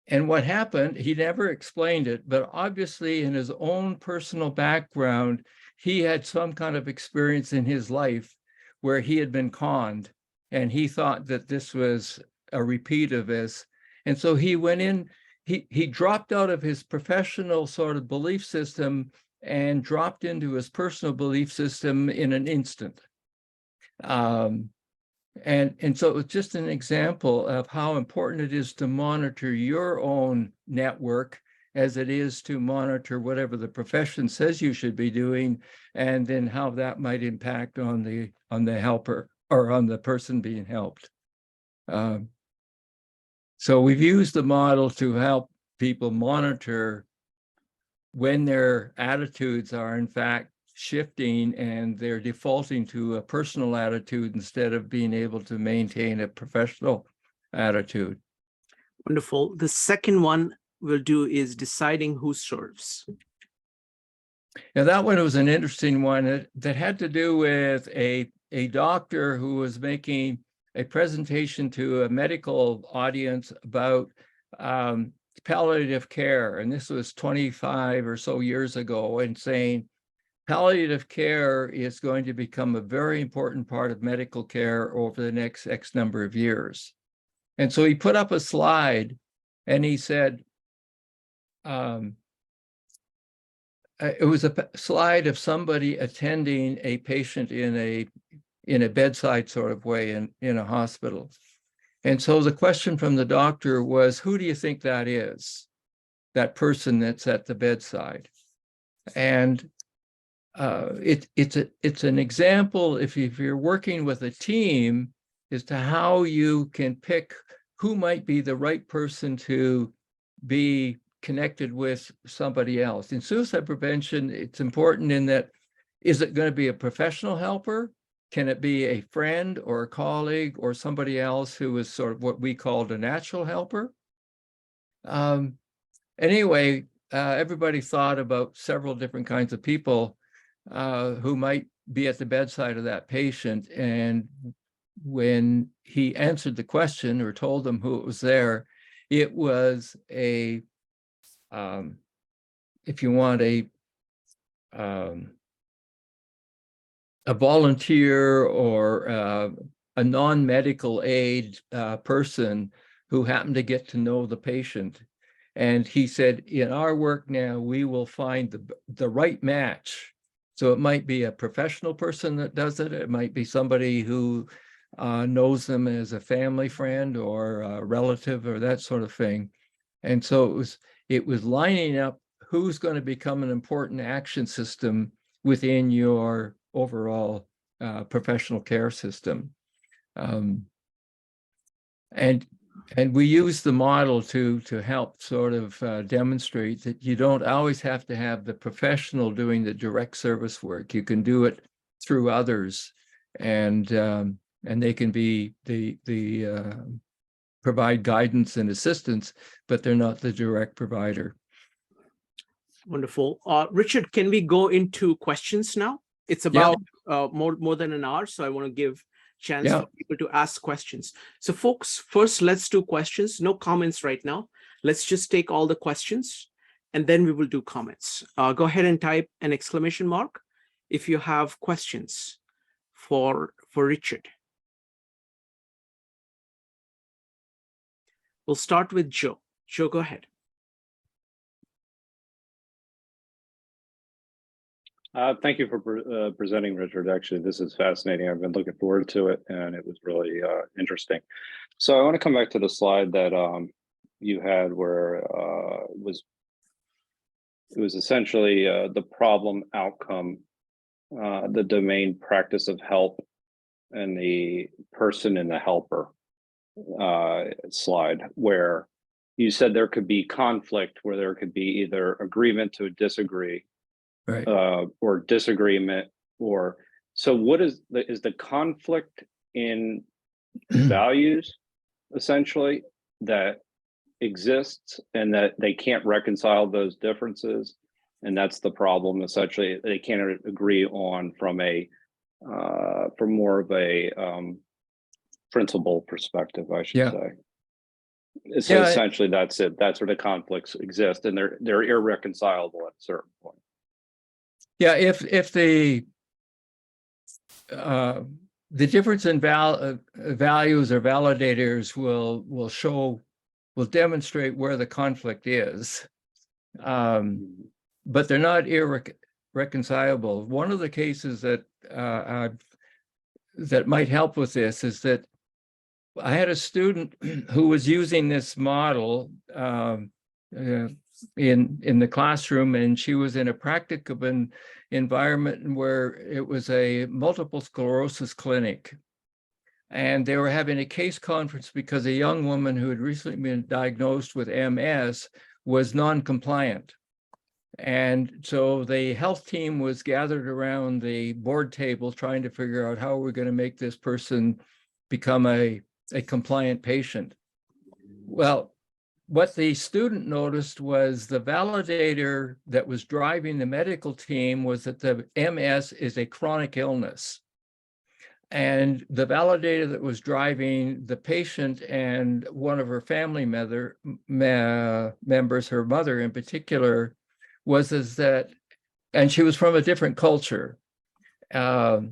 what happened, he never explained it, but obviously in his own personal background, he had some kind of experience in his life where he had been conned, and he thought that this was a repeat of this. And so he went in, he dropped out of his professional sort of belief system and dropped into his personal belief system in an instant. And so it was just an example of how important it is to monitor your own network as it is to monitor whatever the profession says you should be doing, and then how that might impact on the helper or on the person being helped. So we've used the model to help people monitor when their attitudes are in fact shifting and they're defaulting to a personal attitude instead of being able to maintain a professional attitude. Wonderful. The second one we'll do is deciding who serves. Now, that one was an interesting one that had to do with a doctor who was making a presentation to a medical audience about palliative care. And this was 25 or so years ago, and saying palliative care is going to become a very important part of medical care over the next X number of years. And so he put up a slide and he said, it was a slide of somebody attending a patient in a bedside sort of way in a hospital. And so the question from the doctor was, who do you think that is? That person that's at the bedside. And it's an example, if you're working with a team, as to how you can pick who might be the right person to be connected with somebody else. In suicide prevention, it's important in that, is it going to be a professional helper? Can it be a friend or a colleague or somebody else who is sort of what we called a natural helper? Anyway, everybody thought about several different kinds of people who might be at the bedside of that patient. And when he answered the question or told them who it was there, it was if you want, a volunteer or a non-medical aid person who happened to get to know the patient. And he said, in our work now, we will find the right match. So it might be a professional person that does it. It might be somebody who knows them as a family friend or a relative or that sort of thing. And so it was lining up who's going to become an important action system within your overall professional care system. And we use the model to help sort of demonstrate that you don't always have to have the professional doing the direct service work. You can do it through others, and they can be the provide guidance and assistance, but they're not the direct provider. Wonderful. Richard, can we go into questions now? It's about more than an hour, so I want to give chance for people to ask questions. So folks, first let's do questions. No comments right now. Let's just take all the questions and then we will do comments. Go ahead and type an exclamation mark if you have questions for Richard. We'll start with Joe. Joe, go ahead. Thank you for presenting, Richard. Actually, this is fascinating. I've been looking forward to it, and it was really interesting. So I want to come back to the slide that you had where it was essentially the problem outcome, the domain practice of help, and the person and the helper slide, where you said there could be conflict, where there could be either agreement to disagree, right, or disagreement, or so. What is the conflict in values, essentially, that exists, and that they can't reconcile those differences, and that's the problem. Essentially, they can't agree on from more of a principle perspective, I should say. So essentially, that's it. That's where the conflicts exist, and they're irreconcilable at a certain point. Yeah, if the difference in values or validators will demonstrate where the conflict is, but they're not irreconcilable. One of the cases that that might help with this is that I had a student who was using this model in the classroom, and she was in a practicum environment where it was a multiple sclerosis clinic, and they were having a case conference because a young woman who had recently been diagnosed with MS was non-compliant. And so the health team was gathered around the board table trying to figure out how we're going to make this person become a compliant patient. Well, what the student noticed was the validator that was driving the medical team was that the MS is a chronic illness. And the validator that was driving the patient and one of her family members, her mother in particular, was that, and she was from a different culture. That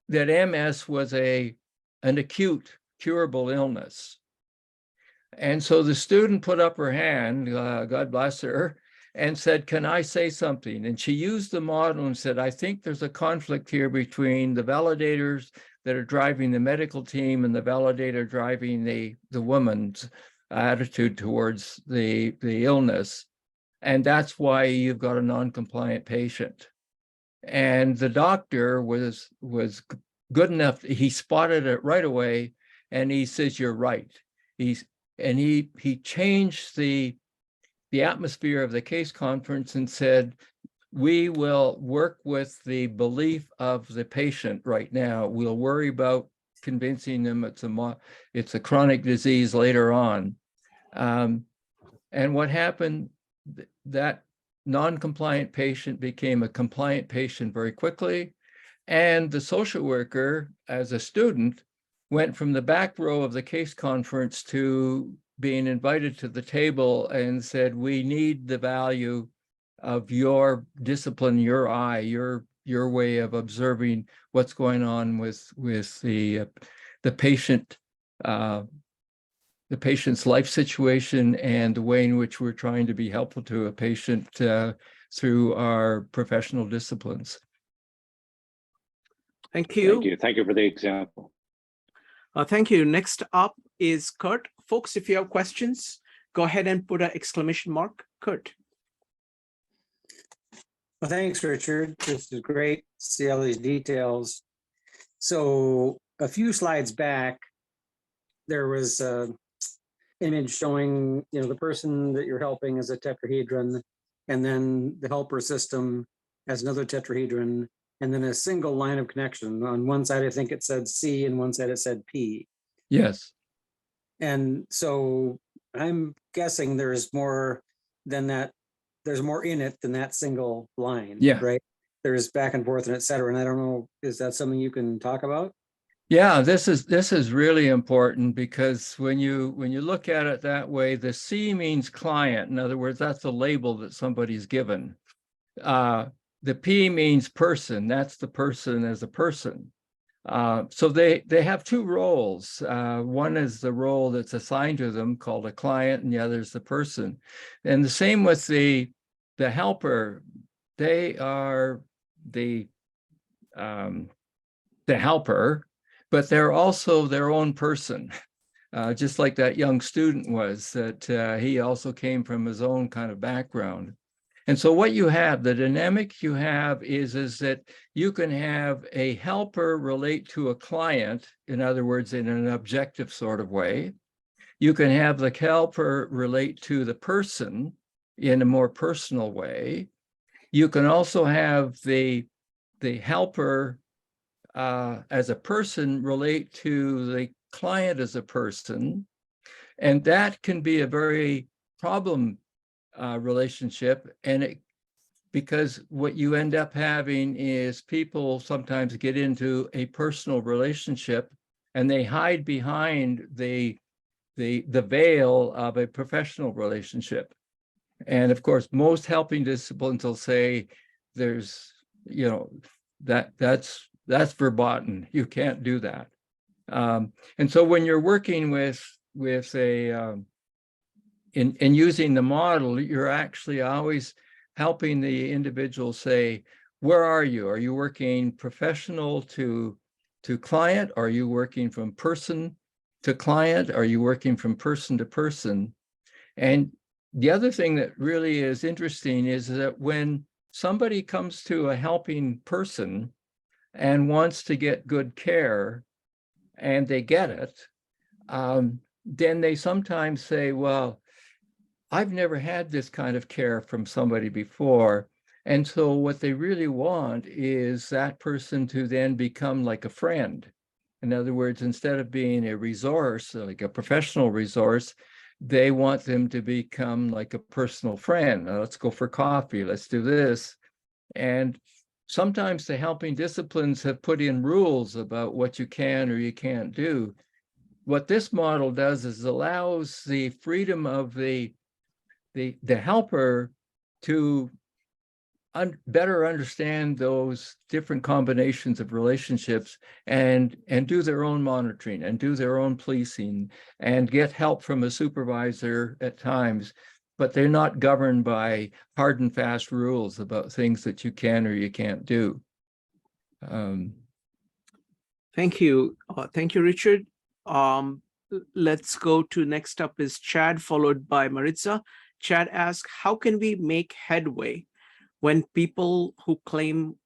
MS was an acute curable illness. And so the student put up her hand, God bless her, and said, can I say something? And she used the model and said, I think there's a conflict here between the validators that are driving the medical team and the validator driving the woman's attitude towards the illness. And that's why you've got a non-compliant patient. And the doctor was good enough, he spotted it right away, and he says, you're right. He changed the atmosphere of the case conference and said, we will work with the belief of the patient right now. We'll worry about convincing them it's a chronic disease later on. And what happened, that non-compliant patient became a compliant patient very quickly. And the social worker, as a student, went from the back row of the case conference to being invited to the table and said, we need the value of your discipline, your eye, your way of observing what's going on with the patient, the patient's life situation and the way in which we're trying to be helpful to a patient through our professional disciplines. Thank you. Thank you. Thank you for the example. Thank you. Next up is Kurt. Folks, if you have questions, go ahead and put an exclamation mark. Kurt. Well, thanks, Richard. This is great to see all these details. So a few slides back, there was an image showing, the person that you're helping is a tetrahedron, and then the helper system has another tetrahedron, and then a single line of connection. On one side, I think it said C, and one side it said P. Yes. And so I'm guessing there's more than that. There's more in it than that single line. Yeah. Right. There's back and forth and et cetera. And I don't know, is that something you can talk about? Yeah, this is really important because when you look at it that way, the C means client. In other words, that's a label that somebody's given. The P means person. That's the person as a person. So they have two roles. One is the role that's assigned to them called a client, and the other is the person. And the same with the helper. They are the helper, but they're also their own person. Just like that young student was, that he also came from his own kind of background. And so what you have, the dynamic you have is that you can have a helper relate to a client, in other words, in an objective sort of way. You can have the helper relate to the person in a more personal way. You can also have the helper as a person relate to the client as a person. And that can be a very problem relationship, and because what you end up having is people sometimes get into a personal relationship and they hide behind the veil of a professional relationship. And of course, most helping disciplines will say there's, that's verboten. You can't do that. And so when you're working with a in using the model, you're actually always helping the individual say, where are you? Are you working professional to client? Are you working from person to client? Are you working from person to person? And the other thing that really is interesting is that when somebody comes to a helping person and wants to get good care and they get it, then they sometimes say, well, I've never had this kind of care from somebody before. And so what they really want is that person to then become like a friend. In other words, instead of being a resource, like a professional resource, they want them to become like a personal friend. Let's go for coffee. Let's do this. And sometimes the helping disciplines have put in rules about what you can or you can't do. What this model does is allows the freedom of the helper to better understand those different combinations of relationships and do their own monitoring and do their own policing and get help from a supervisor at times, but they're not governed by hard and fast rules about things that you can or you can't do. Thank you. Thank you, Richard. Let's go to next up is Chad, followed by Maritza. Chad asks, how can we make headway when people who claim,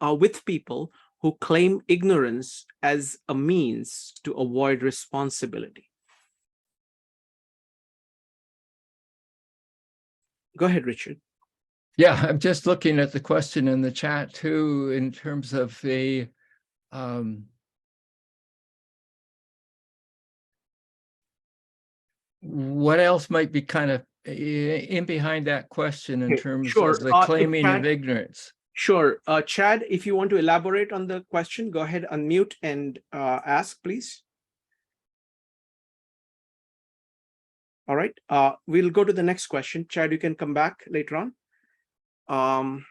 with people who claim ignorance as a means to avoid responsibility? Go ahead, Richard. Yeah, I'm just looking at the question in the chat too, in terms of the what else might be kind of in behind that question in terms sure. of the claiming of ignorance? Sure. Chad, if you want to elaborate on the question, go ahead, unmute and ask, please. All right. We'll go to the next question. Chad, you can come back later on.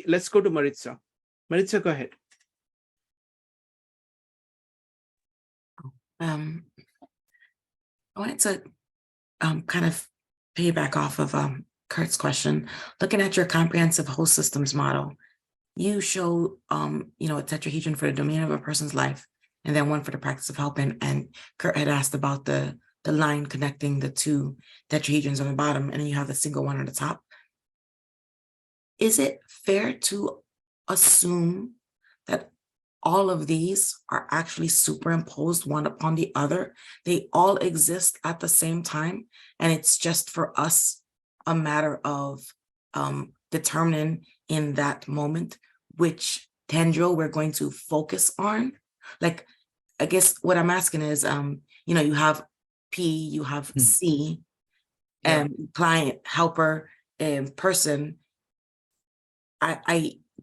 Let's go to Maritza. Maritza, go ahead. I wanted to kind of piggyback off of Kurt's question. Looking at your comprehensive whole systems model, you show you know, a tetrahedron for the domain of a person's life, and then one for the practice of helping. And Kurt had asked about the line connecting the two tetrahedrons on the bottom, and then you have the single one on the top. Is it fair to assume that all of these are actually superimposed one upon the other? They all exist at the same time, and it's just for us a matter of determining in that moment which tendril we're going to focus on. Like, I guess what I'm asking is, you know, you have P, you have C, and client, helper, and person.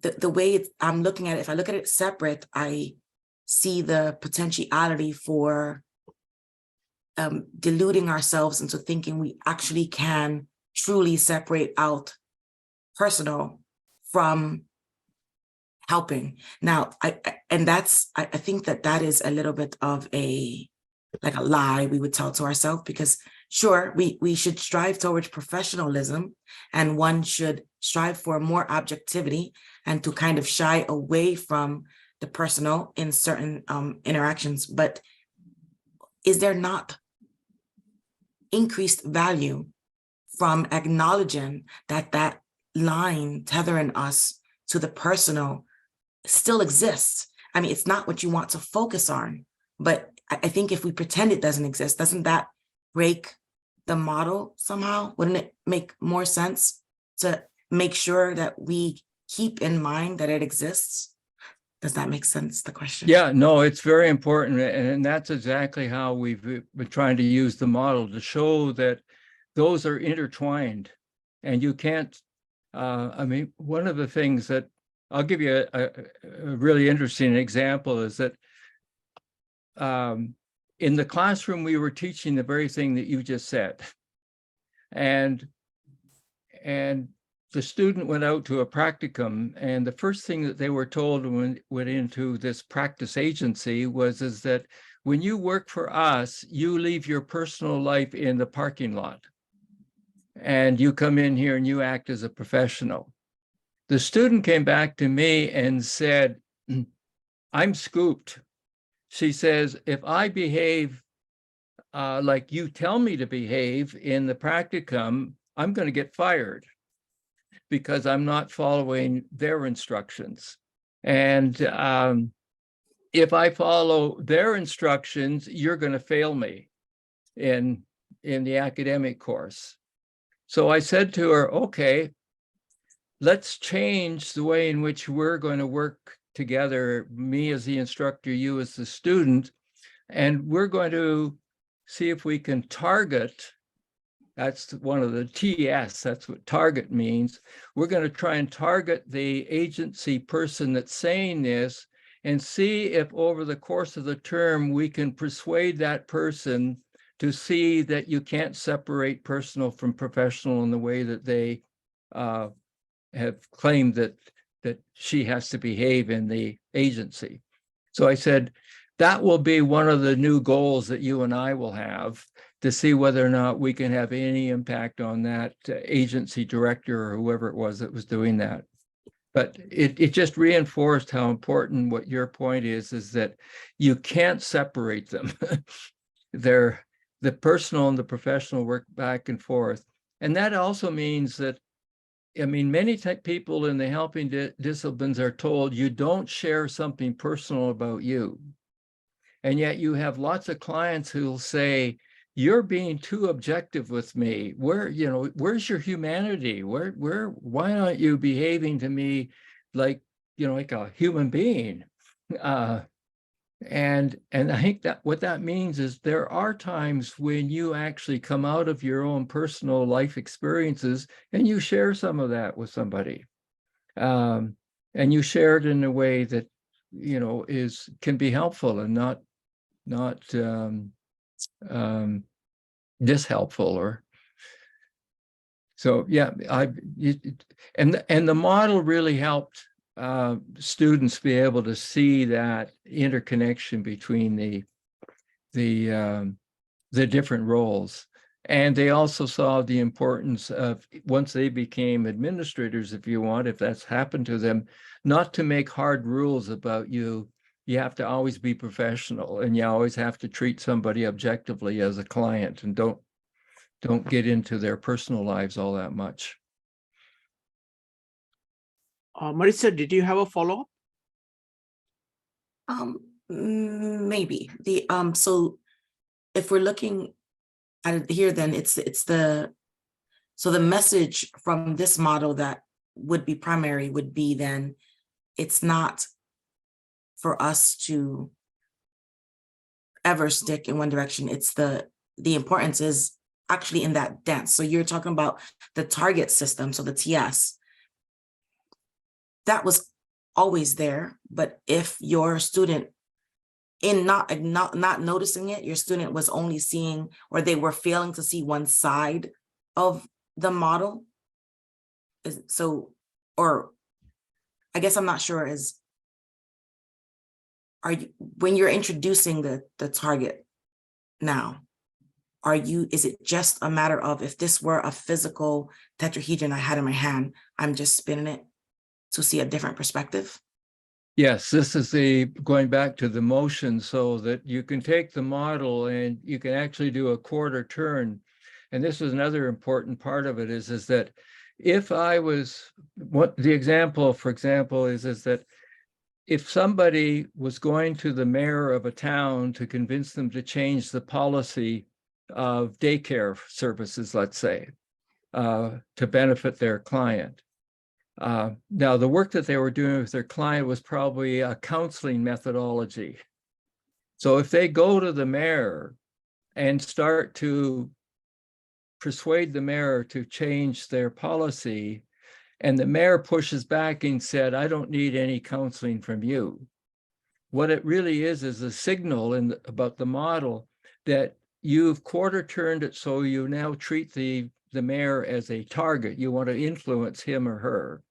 The way I'm looking at it, if I look at it separate, I see the potentiality for deluding ourselves into thinking we actually can truly separate out personal from helping. Now, I think that is a little bit of a lie we would tell to ourselves, because sure, we should strive towards professionalism, and one should strive for more objectivity and to kind of shy away from the personal in certain interactions. But is there not increased value from acknowledging that that line tethering us to the personal still exists? I mean, it's not what you want to focus on, but I think if we pretend it doesn't exist, doesn't that break the model somehow? Wouldn't it make more sense to make sure that we keep in mind that it exists? Does that make sense, the question? Yeah, no, it's very important. And that's exactly how we've been trying to use the model to show that those are intertwined. And you can't, I mean, one of the things that I'll give you a really interesting example is that in the classroom, we were teaching the very thing that you just said. And the student went out to a practicum, and the first thing that they were told when went into this practice agency is that when you work for us, you leave your personal life in the parking lot, and you come in here and you act as a professional. The student came back to me and said, I'm scooped. She says, if I behave like you tell me to behave in the practicum, I'm going to get fired because I'm not following their instructions. And if I follow their instructions, you're going to fail me in the academic course. So I said to her, okay, let's change the way in which we're going to work together, me as the instructor, you as the student, and we're going to see if we can target. That's one of the TS, that's what target means. We're going to try and target the agency person that's saying this and see if over the course of the term, we can persuade that person to see that you can't separate personal from professional in the way that they have claimed that she has to behave in the agency. So I said, that will be one of the new goals that you and I will have, to see whether or not we can have any impact on that agency director or whoever it was that was doing that. But it just reinforced how important what your point is that you can't separate them. They're the personal and the professional work back and forth. And that also means that, I mean, many people in the helping disciplines are told you don't share something personal about you. And yet you have lots of clients who'll say, you're being too objective with me. Where's your humanity? Why aren't you behaving to me like a human being? And I think that what that means is there are times when you actually come out of your own personal life experiences and you share some of that with somebody. And you share it in a way that, can be helpful and not dishelpful. Or so, yeah, and the model really helped students be able to see that interconnection between the different roles. And they also saw the importance of, once they became administrators, if that's happened to them, not to make hard rules about you. You have to always be professional, and you always have to treat somebody objectively as a client, and don't get into their personal lives all that much. Marissa, did you have a follow-up? Maybe so if we're looking at it here, then it's the message from this model that would be primary would be, then it's not for us to ever stick in one direction. It's the importance is actually in that dance. So you're talking about the target system, so the TS. That was always there, but if your student, in not noticing it, your student was only seeing, or they were failing to see one side of the model. So, or I guess I'm not sure when you're introducing the target now, is it just a matter of, if this were a physical tetrahedron I had in my hand, I'm just spinning it to see a different perspective? Yes, this is going back to the motion, so that you can take the model and you can actually do a quarter turn. And this is another important part of it is that if I was, the example, for example, is that if somebody was going to the mayor of a town to convince them to change the policy of daycare services, let's say, to benefit their client. Now, the work that they were doing with their client was probably a counseling methodology. So if they go to the mayor and start to persuade the mayor to change their policy, and the mayor pushes back and said, I don't need any counseling from you. What it really is a signal about the model that you've quarter turned it, so you now treat the mayor as a target. You want to influence him or her,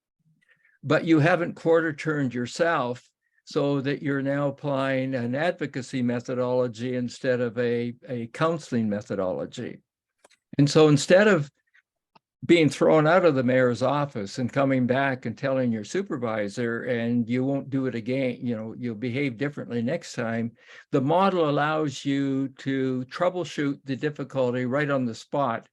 but you haven't quarter turned yourself, so that you're now applying an advocacy methodology instead of a counseling methodology. And so instead of being thrown out of the mayor's office and coming back and telling your supervisor, and you won't do it again, you'll behave differently next time, the model allows you to troubleshoot the difficulty right on the spot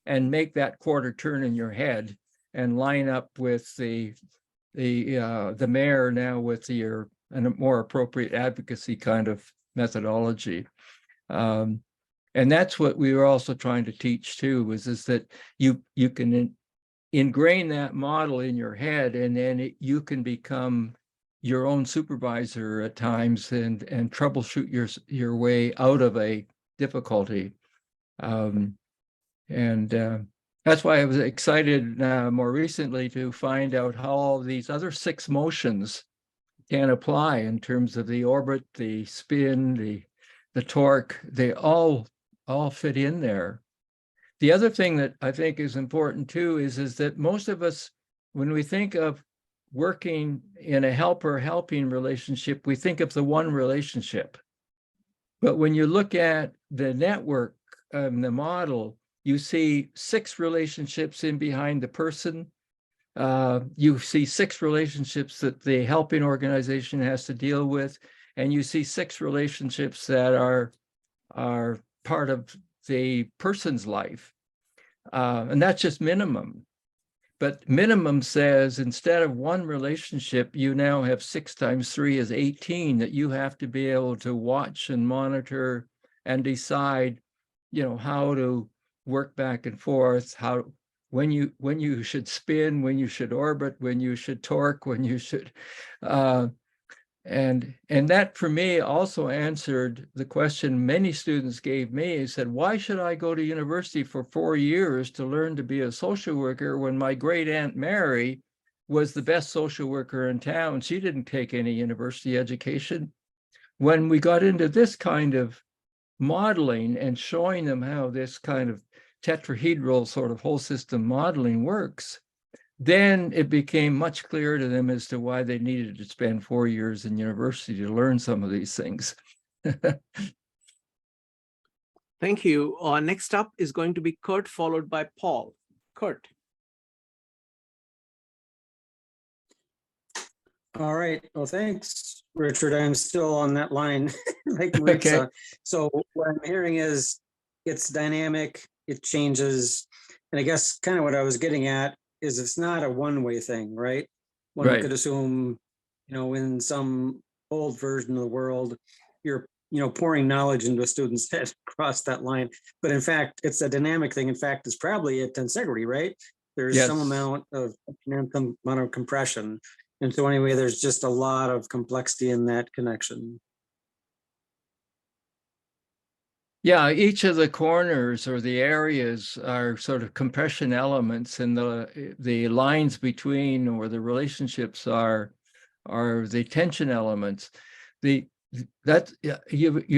and make that quarter turn in your head and line up with the mayor now with a more appropriate advocacy kind of methodology. And that's what we were also trying to teach too, is that you can ingrain that model in your head, and then you can become your own supervisor at times and troubleshoot your way out of a difficulty. That's why I was excited more recently to find out how all these other 6 motions can apply in terms of the orbit, the spin, the torque. They all fit in there. The other thing that I think is important too is that most of us, when we think of working in a helper-helping relationship, we think of the one relationship. But when you look at the network, the model, you see 6 relationships in behind the person. You see 6 relationships that the helping organization has to deal with, and you see 6 relationships that are part of the person's life. And that's just minimum. But minimum says instead of one relationship, you now have 6 times 3 is 18 that you have to be able to watch and monitor and decide, how to work back and forth, when you should spin, when you should orbit, when you should torque, when you should, and that for me also answered the question many students gave me. He said, why should I go to university for 4 years to learn to be a social worker when my great Aunt Mary was the best social worker in town? She didn't take any university education. When we got into this kind of modeling and showing them how this kind of tetrahedral sort of whole system modeling works, then it became much clearer to them as to why they needed to spend 4 years in university to learn some of these things. Thank you. Next up is going to be Kurt, followed by Paul. Kurt. All right. Well, thanks, Richard. I'm still on that line. Like Maritza. Okay. So what I'm hearing is it's dynamic, it changes. And I guess kind of what I was getting at is it's not a one-way thing, right? One Right. could assume, in some old version of the world, you're, pouring knowledge into a student's head across that line. But in fact, it's a dynamic thing. In fact, it's probably a tensegrity, right? There's Yes. some amount of compression. And so anyway, there's just a lot of complexity in that connection. Yeah, each of the corners or the areas are sort of compression elements, and the lines between or the relationships are the tension elements. You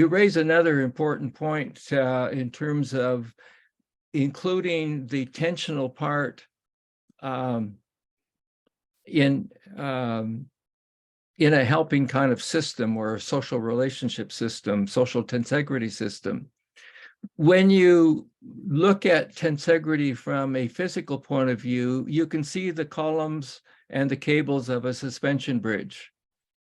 raise another important point in terms of including the tensional part in a helping kind of system or a social relationship system, social tensegrity system. When you look at tensegrity from a physical point of view, you can see the columns and the cables of a suspension bridge.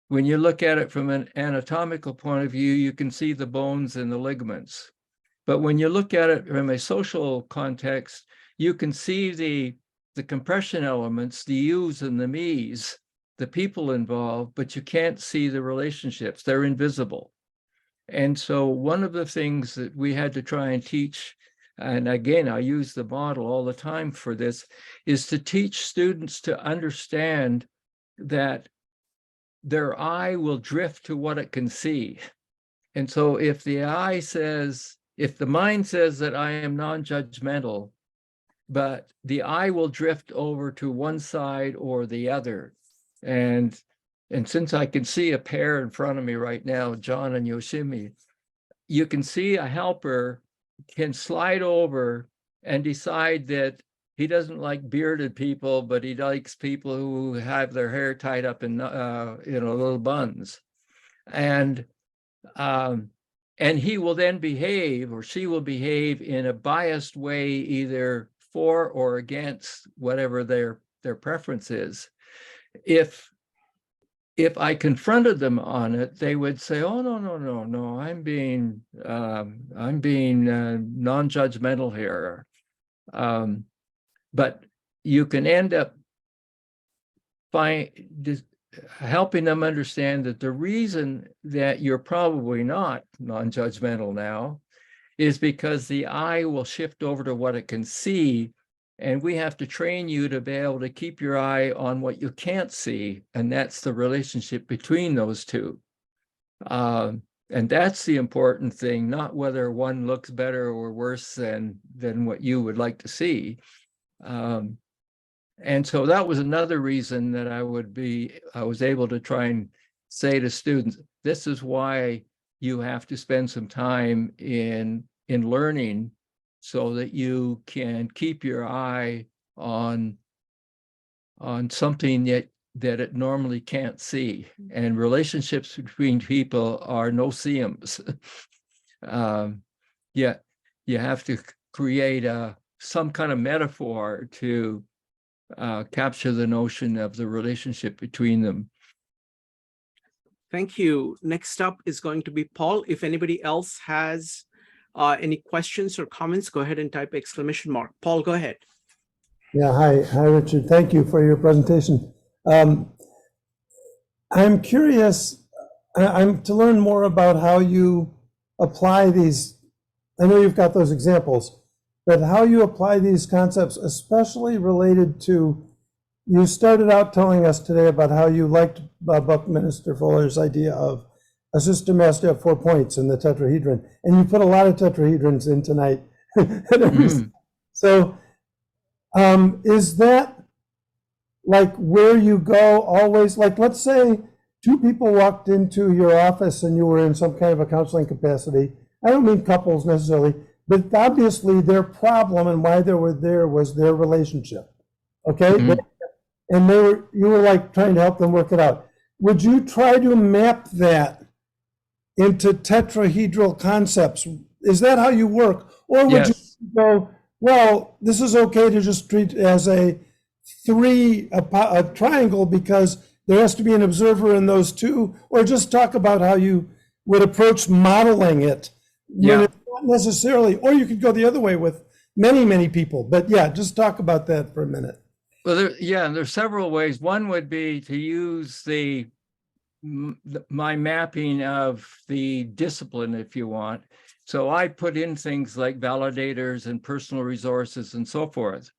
When you look at it from an anatomical point of view, you can see the bones and the ligaments. But when you look at it from a social context, you can see the compression elements, the yous and the me's, the people involved, but you can't see the relationships. They're invisible. And so one of the things that we had to try and teach, and again, I use the model all the time for this, is to teach students to understand that their eye will drift to what it can see. And so if the mind says that I am non-judgmental, but the eye will drift over to one side or the other. And since I can see a pair in front of me right now, John and Yoshimi, you can see a helper can slide over and decide that he doesn't like bearded people, but he likes people who have their hair tied up in little buns. And he will then behave, or she will behave in a biased way, either for or against whatever their preference is. If I confronted them on it, they would say, "Oh, no, I'm being non-judgmental here." But you can end up helping them understand that the reason that you're probably not non-judgmental now is because the eye will shift over to what it can see, And we have to train you to be able to keep your eye on what you can't see. And that's the relationship between those two. And that's the important thing, not whether one looks better or worse than what you would like to see. And so that was another reason that I was able to try and say to students, this is why you have to spend some time in learning so that you can keep your eye on something that it normally can't see. And relationships between people are no-seeums. Yeah, you have to create some kind of metaphor to capture the notion of the relationship between them. Thank you. Next up is going to be Paul. If anybody else has any questions or comments, go ahead and type exclamation mark. Paul, go ahead. Yeah, hi, Richard. Thank you for your presentation. I'm curious, I'm to learn more about how you apply these. I know you've got those examples, but how you apply these concepts, especially related to, you started out telling us today about how you liked Buckminster Fuller's idea of a system has to have 4 points in the tetrahedron, and you put a lot of tetrahedrons in tonight. So is that like where you go always? Like, let's say 2 people walked into your office and you were in some kind of a counseling capacity. I don't mean couples necessarily, but obviously their problem and why they were there was their relationship. Okay. And you were like trying to help them work it out. Would you try to map that into tetrahedral concepts? Is that how you work? Or would you go, well, this is okay to just treat as a triangle because there has to be an observer in those 2, or just talk about how you would approach modeling it? Yeah. Not necessarily, or you could go the other way with many, many people. But yeah, just talk about that for a minute. Well, there's several ways. One would be to use my mapping of the discipline, if you want. So I put in things like validators and personal resources and so forth.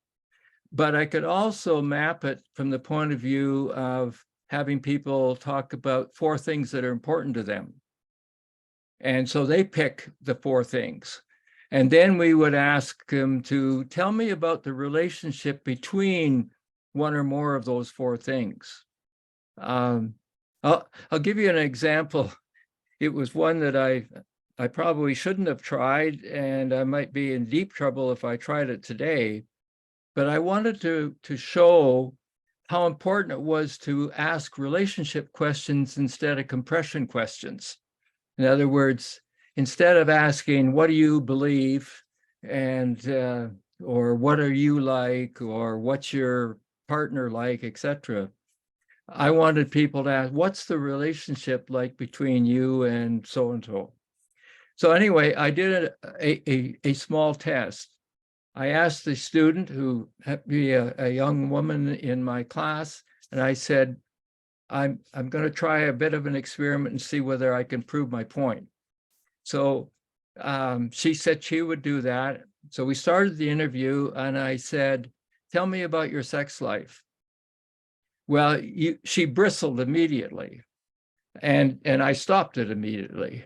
But I could also map it from the point of view of having people talk about 4 things that are important to them. And so they pick the 4 things. And then we would ask them to tell me about the relationship between 1 or more of those 4 things. I'll give you an example. It was one that I probably shouldn't have tried, and I might be in deep trouble if I tried it today. But I wanted to show how important it was to ask relationship questions instead of compression questions. In other words, instead of asking, what do you believe? And, or what are you like? Or what's your partner like, etc. I wanted people to ask, what's the relationship like between you and so-and-so? So anyway, I did a small test. I asked the student, who happened to be a young woman in my class, and I said, I'm going to try a bit of an experiment and see whether I can prove my point. So she said she would do that. So we started the interview, and I said, tell me about your sex life. Well, she bristled immediately, and I stopped it immediately.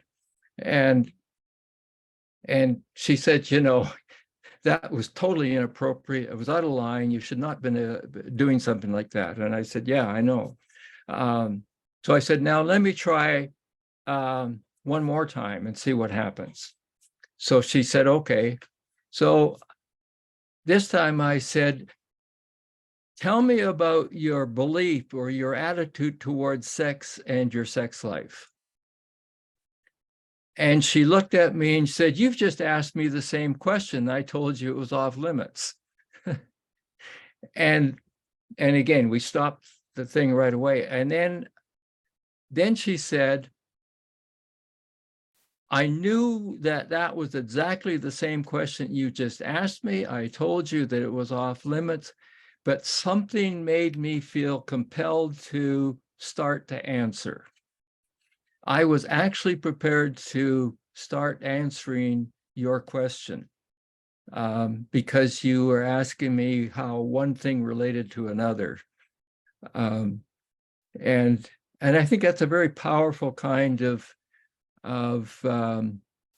And she said, you know, that was totally inappropriate. It was out of line. You should not have been doing something like that. And I said, yeah, I know. So I said, now let me try one more time and see what happens. So she said, okay. So this time I said, tell me about your belief or your attitude towards sex and your sex life. And she looked at me and said, you've just asked me the same question. I told you it was off limits. And again, we stopped the thing right away. And then she said, I knew that was exactly the same question you just asked me. I told you that it was off limits, but something made me feel compelled to start to answer. I was actually prepared to start answering your question. because you were asking me how one thing related to another. And I think that's a very powerful kind of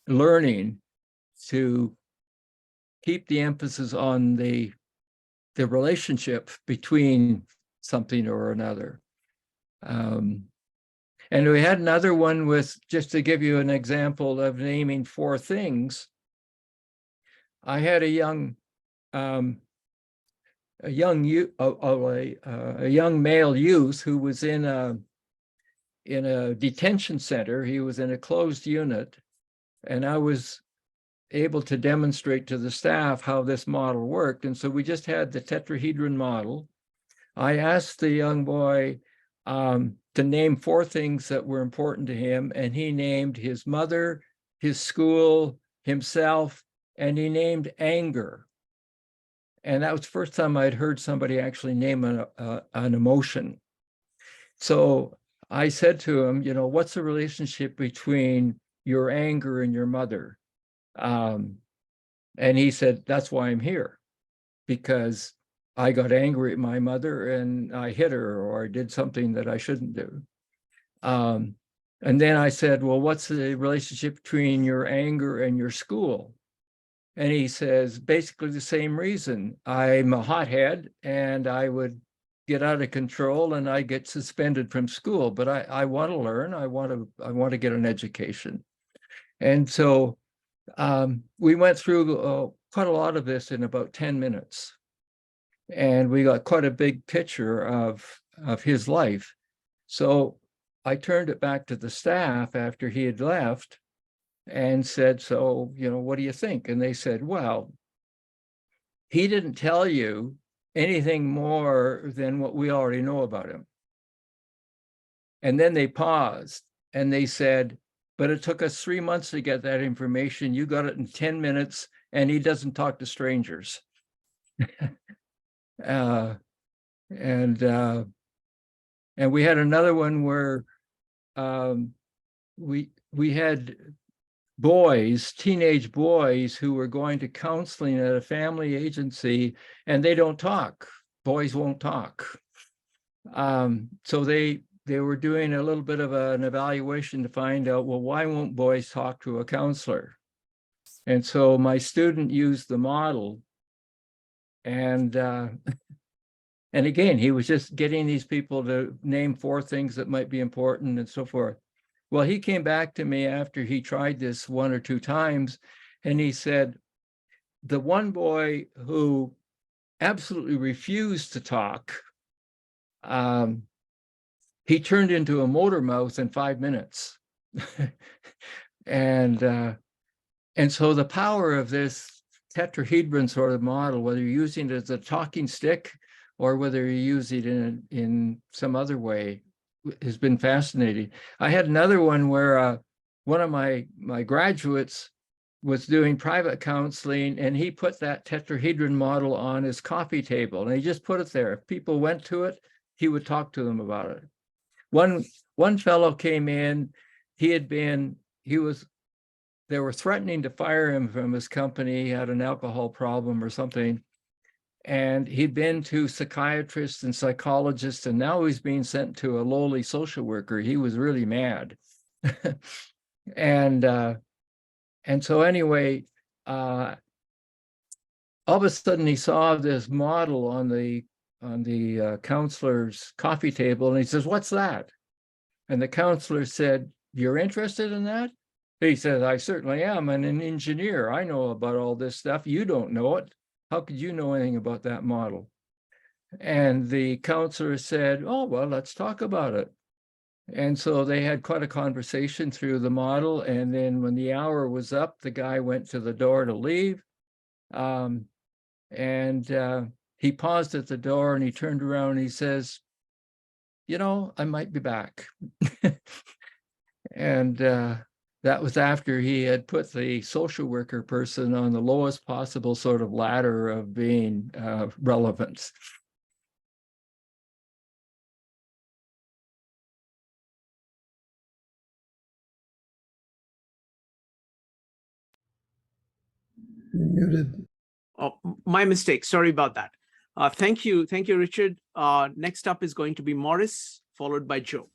learning, to keep the emphasis on the relationship between something or another. And we had another one with, just to give you an example of naming 4 things. I had a young male youth who was in a detention center. He was in a closed unit, and I was able to demonstrate to the staff how this model worked. And so we just had the tetrahedron model. I asked the young boy to name 4 things that were important to him, and he named his mother, his school, himself, and he named anger. And that was the first time I'd heard somebody actually name an emotion. So I said to him, you know, what's the relationship between your anger and your mother? And he said, that's why I'm here, because I got angry at my mother and I hit her, or I did something that I shouldn't do. And then I said, well, what's the relationship between your anger and your school? And he says, basically the same reason. I'm a hothead and I would get out of control and I get suspended from school, but I want to learn. I want to get an education. And so we went through quite a lot of this in about 10 minutes. And we got quite a big picture of his life. So I turned it back to the staff after he had left and said, so, you know, what do you think? And they said, well, he didn't tell you anything more than what we already know about him. And then they paused and they said, but it took us 3 months to get that information. You got it in 10 minutes, and he doesn't talk to strangers. And we had another one where we had teenage boys who were going to counseling at a family agency, and they don't talk. Boys won't talk. So they were doing a little bit of an evaluation to find out, well, why won't boys talk to a counselor? And so my student used the model, and again, he was just getting these people to name 4 things that might be important and so forth. Well, he came back to me after he tried this 1 or 2 times, and he said, the one boy who absolutely refused to talk, he turned into a motor mouth in 5 minutes. And so the power of this tetrahedron sort of model, whether you're using it as a talking stick or whether you use it in some other way, has been fascinating. I had another one where one of my graduates was doing private counseling, and he put that tetrahedron model on his coffee table, and he just put it there. If people went to it, he would talk to them about it. One fellow came in, they were threatening to fire him from his company. He had an alcohol problem or something. And he'd been to psychiatrists and psychologists, and now he's being sent to a lowly social worker. He was really mad. And so anyway, all of a sudden he saw this model on the counselor's coffee table, and he says, what's that? And the counselor said, you're interested in that? He says, I certainly am. I'm an engineer. I know about all this stuff. You don't know it. How could you know anything about that model? And the counselor said, oh, well, let's talk about it. And so they had quite a conversation through the model. And then when the hour was up, the guy went to the door to leave. And he paused at the door and he turned around and he says, you know, I might be back. And that was after he had put the social worker person on the lowest possible sort of ladder of being relevant. You're muted. Oh, my mistake. Sorry about that. Thank you, Richard. Next up is going to be Morris, followed by Joe.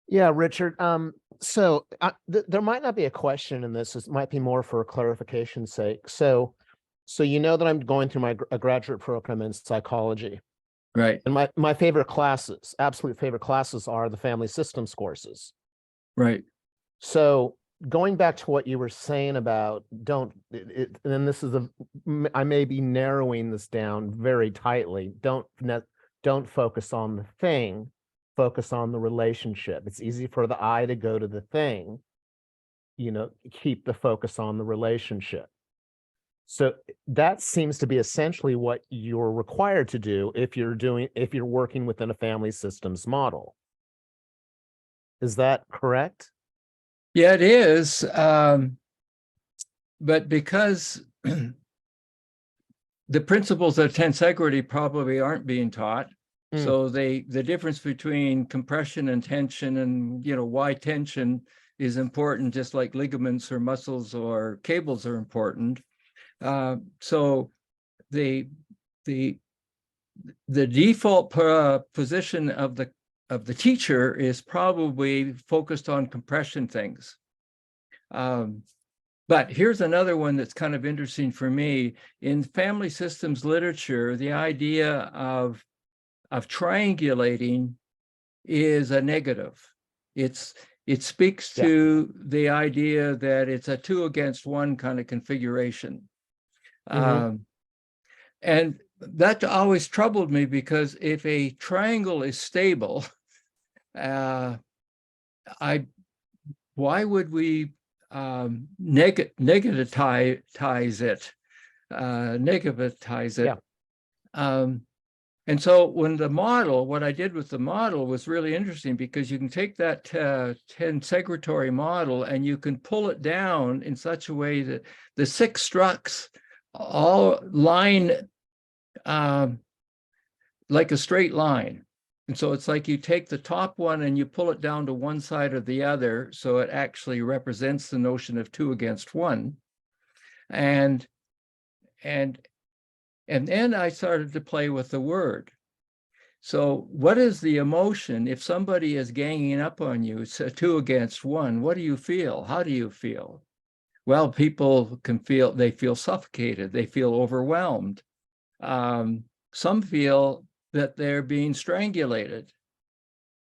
Yeah, Richard. So there might not be a question in this. It might be more for clarification's sake. So you know that I'm going through a graduate program in psychology. Right. And my favorite classes, absolute favorite classes, are the family systems courses. Right. So going back to what you were saying about and this is I may be narrowing this down very tightly. Don't focus on the thing, focus on the relationship. It's easy for the eye to go to the thing, keep the focus on the relationship. So that seems to be essentially what you're required to do if you're working within a family systems model. Is that correct? Yeah, it is. But because the principles of tensegrity probably aren't being taught, so the difference between compression and tension, and why tension is important, just like ligaments or muscles or cables are important. So the default position of the teacher is probably focused on compression things. But here's another one that's kind of interesting for me. In family systems literature, the idea of triangulating is a negative. It speaks to the idea that it's a 2 against 1 kind of configuration. And that always troubled me, because if a triangle is stable, why would we negativize it? And so what I did with the model was really interesting, because you can take that tensegrity model and you can pull it down in such a way that the 6 structs all line like a straight line. And so it's like you take the top one and you pull it down to one side or the other, so it actually represents the notion of 2 against 1. And then I started to play with the word. So what is the emotion if somebody is ganging up on you? It's a 2 against 1. What do you feel? How do you feel? Well, people they feel suffocated. They feel overwhelmed. Some feel that they're being strangulated.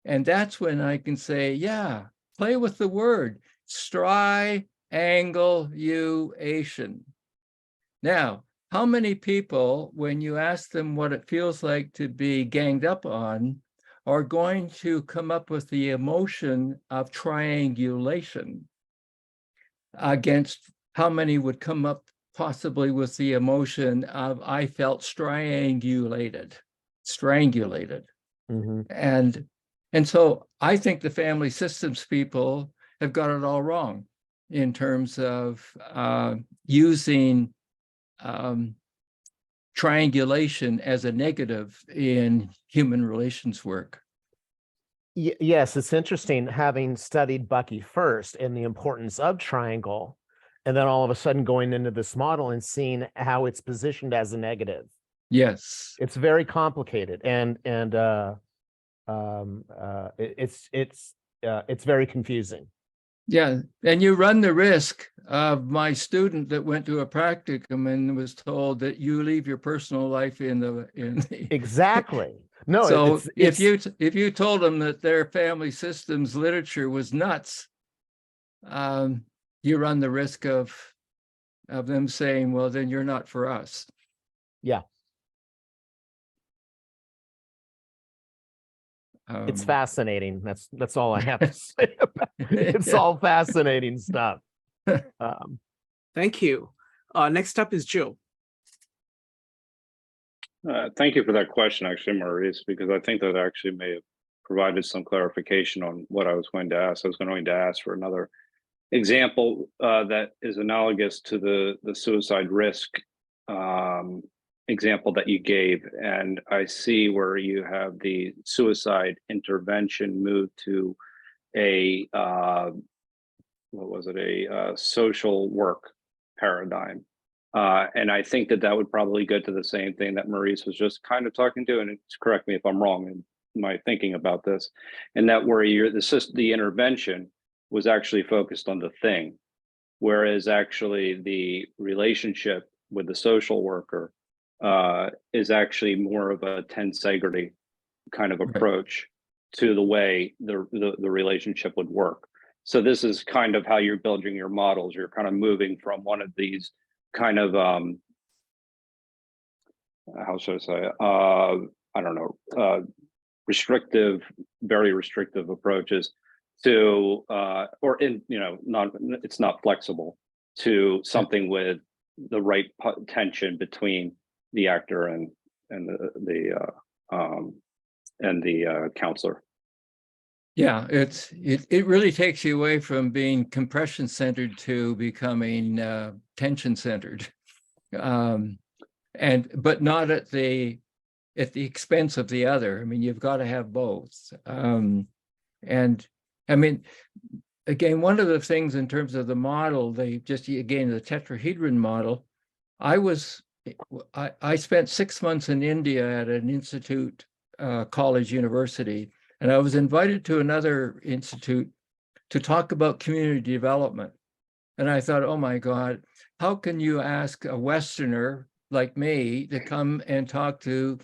And that's when I can say, yeah, play with the word, strangulation. Now, how many people, when you ask them what it feels like to be ganged up on, are going to come up with the emotion of triangulation? Against how many would come up possibly with the emotion of I felt strangulated. And so I think the family systems people have got it all wrong in terms of using triangulation as a negative in human relations work. Yes, it's interesting, having studied Bucky first and the importance of triangle, and then all of a sudden going into this model and seeing how it's positioned as a negative. Yes, it's very complicated, and it's very confusing. Yeah, and you run the risk of my student that went to a practicum and was told that you leave your personal life in the Exactly. No, so if you told them that their family systems literature was nuts, you run the risk of them saying, well, then you're not for us. Yeah. It's fascinating. That's all I have to say about it. It's all fascinating stuff. Thank you. Next up is Joe. Thank you for that question, actually, Maurice, because I think that actually may have provided some clarification on what I was going to ask. I was going to ask for another example that is analogous to the suicide risk example that you gave. And I see where you have the suicide intervention moved to a, social work paradigm. And I think that that would probably go to the same thing that Maurice was just kind of talking to, and correct me if I'm wrong in my thinking about this, and that where the intervention was actually focused on the thing, whereas actually the relationship with the social worker is actually more of a tensegrity kind of approach to the way the relationship would work. So this is kind of how you're building your models. You're kind of moving from one of these kind of how should I say, I don't know, restrictive, very restrictive approaches to it's not flexible, to something with the right tension between the actor and the counselor. Yeah, it really takes you away from being compression centered to becoming tension centered, but not at the expense of the other. I mean, you've got to have both. And I mean, again, one of the things in terms of the model, the tetrahedron model, I spent 6 months in India at an institute, college university, and I was invited to another institute to talk about community development. And I thought, oh my God, how can you ask a Westerner like me to come and talk to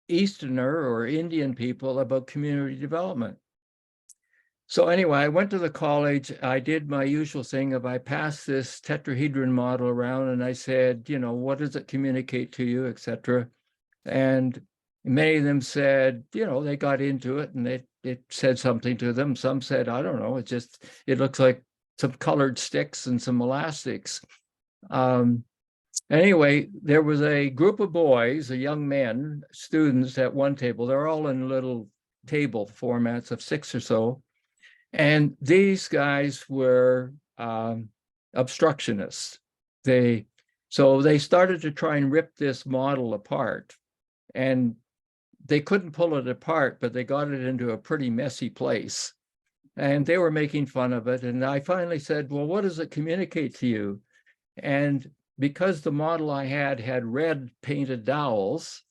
Easterner or Indian people about community development? So anyway, I went to the college. I did my usual thing of I passed this tetrahedron model around and I said, what does it communicate to you, etc. And many of them said, they got into it and it said something to them. Some said, I don't know, it looks like some colored sticks and some elastics. Anyway, there was a group of boys, young men, students at one table. They're all in little table formats of 6 or so. And these guys were obstructionists. So they started to try and rip this model apart. And they couldn't pull it apart, but they got it into a pretty messy place. And they were making fun of it. And I finally said, well, what does it communicate to you? And because the model I had red painted dowels,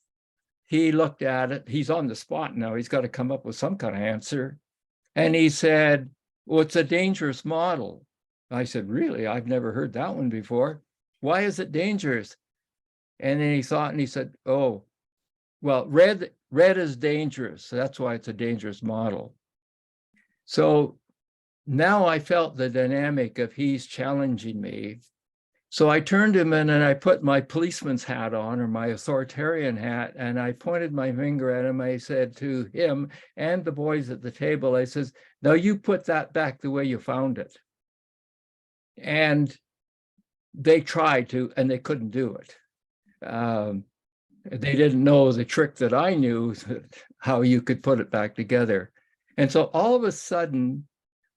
he looked at it. He's on the spot now. He's got to come up with some kind of answer. And he said, well, it's a dangerous model. I said, really? I've never heard that one before. Why is it dangerous? And then he thought and he said, oh, well, red is dangerous. So that's why it's a dangerous model. So now I felt the dynamic of he's challenging me. So I turned him in and I put my policeman's hat on, or my authoritarian hat, and I pointed my finger at him. I said to him and the boys at the table, I says, now you put that back the way you found it. And they tried to, and they couldn't do it. They didn't know the trick that I knew, how you could put it back together. And so all of a sudden,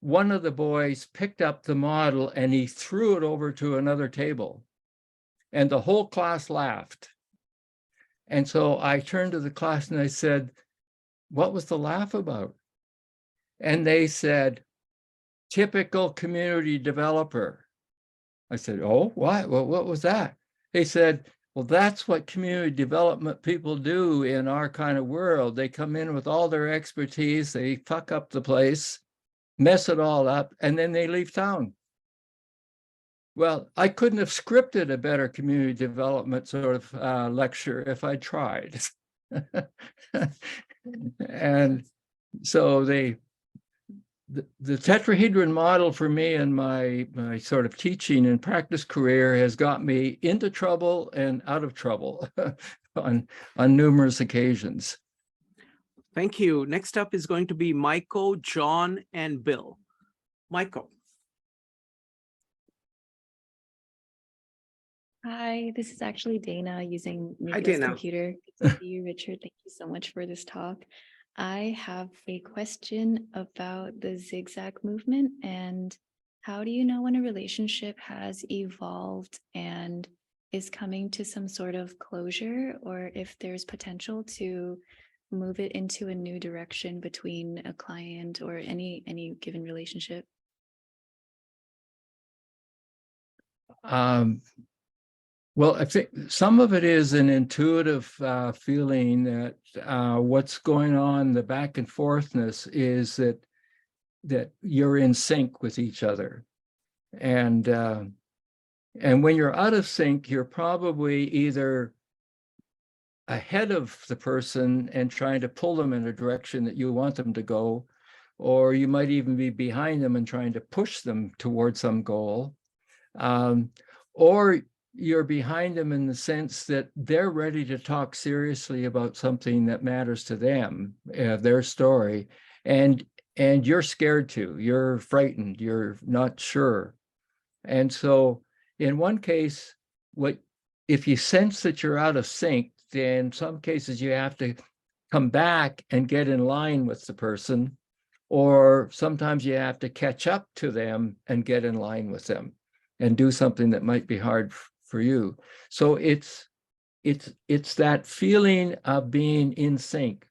one of the boys picked up the model and he threw it over to another table. And the whole class laughed. And so I turned to the class and I said, what was the laugh about? And they said, typical community developer. I said, oh, what? What was that? They said, well, that's what community development people do in our kind of world. They come in with all their expertise, they fuck up the place, mess it all up, and then they leave town. Well, I couldn't have scripted a better community development sort of lecture if I tried. And so the tetrahedron model for me and my sort of teaching and practice career has got me into trouble and out of trouble on numerous occasions. Thank you. Next up is going to be Michael, John, and Bill. Michael. Hi, this is actually Dana using Hi, Nico's Dana. computer. Good to see you, Richard. Thank you so much for this talk. I have a question about the zigzag movement, and how do you know when a relationship has evolved and is coming to some sort of closure, or if there's potential to move it into a new direction between a client or any given relationship? Well, I think some of it is an intuitive feeling that what's going on, the back and forthness is that you're in sync with each other. And when you're out of sync, you're probably either ahead of the person and trying to pull them in a direction that you want them to go, or you might even be behind them and trying to push them towards some goal. Or you're behind them in the sense that they're ready to talk seriously about something that matters to them, their story, and you're scared to, you're frightened, you're not sure. And so in one case, if you sense that you're out of sync, then in some cases you have to come back and get in line with the person, or sometimes you have to catch up to them and get in line with them and do something that might be hard for you. So it's that feeling of being in sync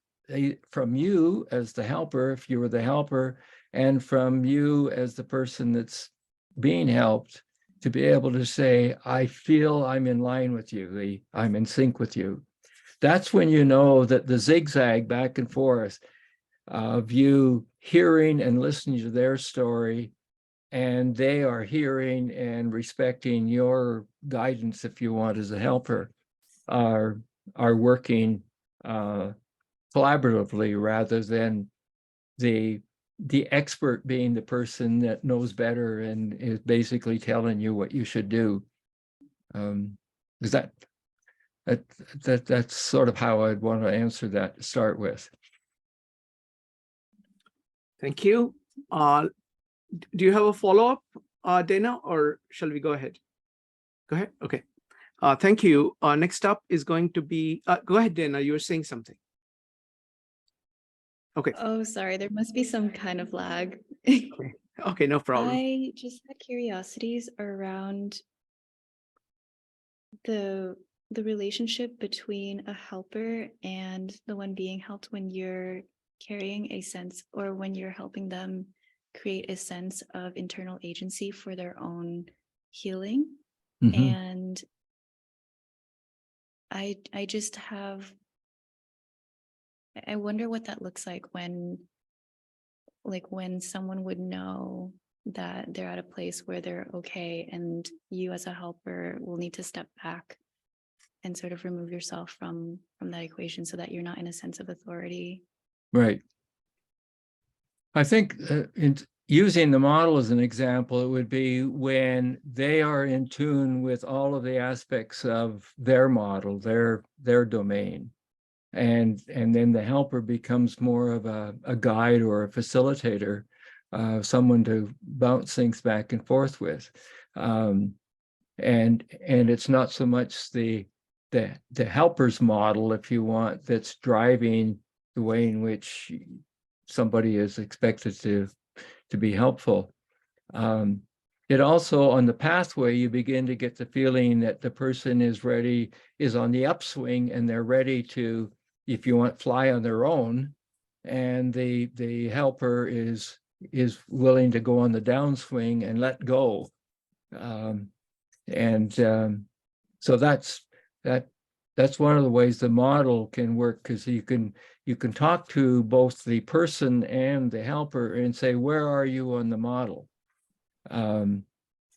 from you as the helper, if you were the helper, and from you as the person that's being helped, to be able to say, I feel I'm in line with you, I'm in sync with you. That's when you know that the zigzag back and forth of you hearing and listening to their story, and they are hearing and respecting your guidance, if you want, as a helper, are working collaboratively, rather than the expert being the person that knows better and is basically telling you what you should do. Because that's sort of how I'd want to answer that to start with. Thank you. Do you have a follow-up, Dana, or shall we go ahead? Go ahead. Okay. Thank you. Next up is going to be, go ahead, Dana, you were saying something. Okay. Oh, sorry, there must be some kind of lag. Okay, no problem. I just had curiosities around the relationship between a helper and the one being helped, when you're carrying a sense, or when you're helping them create a sense of internal agency for their own healing. Mm-hmm. And I just have, I wonder what that looks like when someone would know that they're at a place where they're okay, and you as a helper will need to step back and sort of remove yourself from that equation, so that you're not in a sense of authority. Right. I think in using the model as an example, it would be when they are in tune with all of the aspects of their model, their domain. And then the helper becomes more of a guide or a facilitator, someone to bounce things back and forth with. And it's not so much the helper's model, if you want, that's driving the way in which somebody is expected to be helpful. It also, on the pathway, you begin to get the feeling that the person is on the upswing, and they're ready to, if you want, fly on their own, and the helper is willing to go on the downswing and let go. So that's one of the ways the model can work, because you can talk to both the person and the helper and say, where are you on the model? And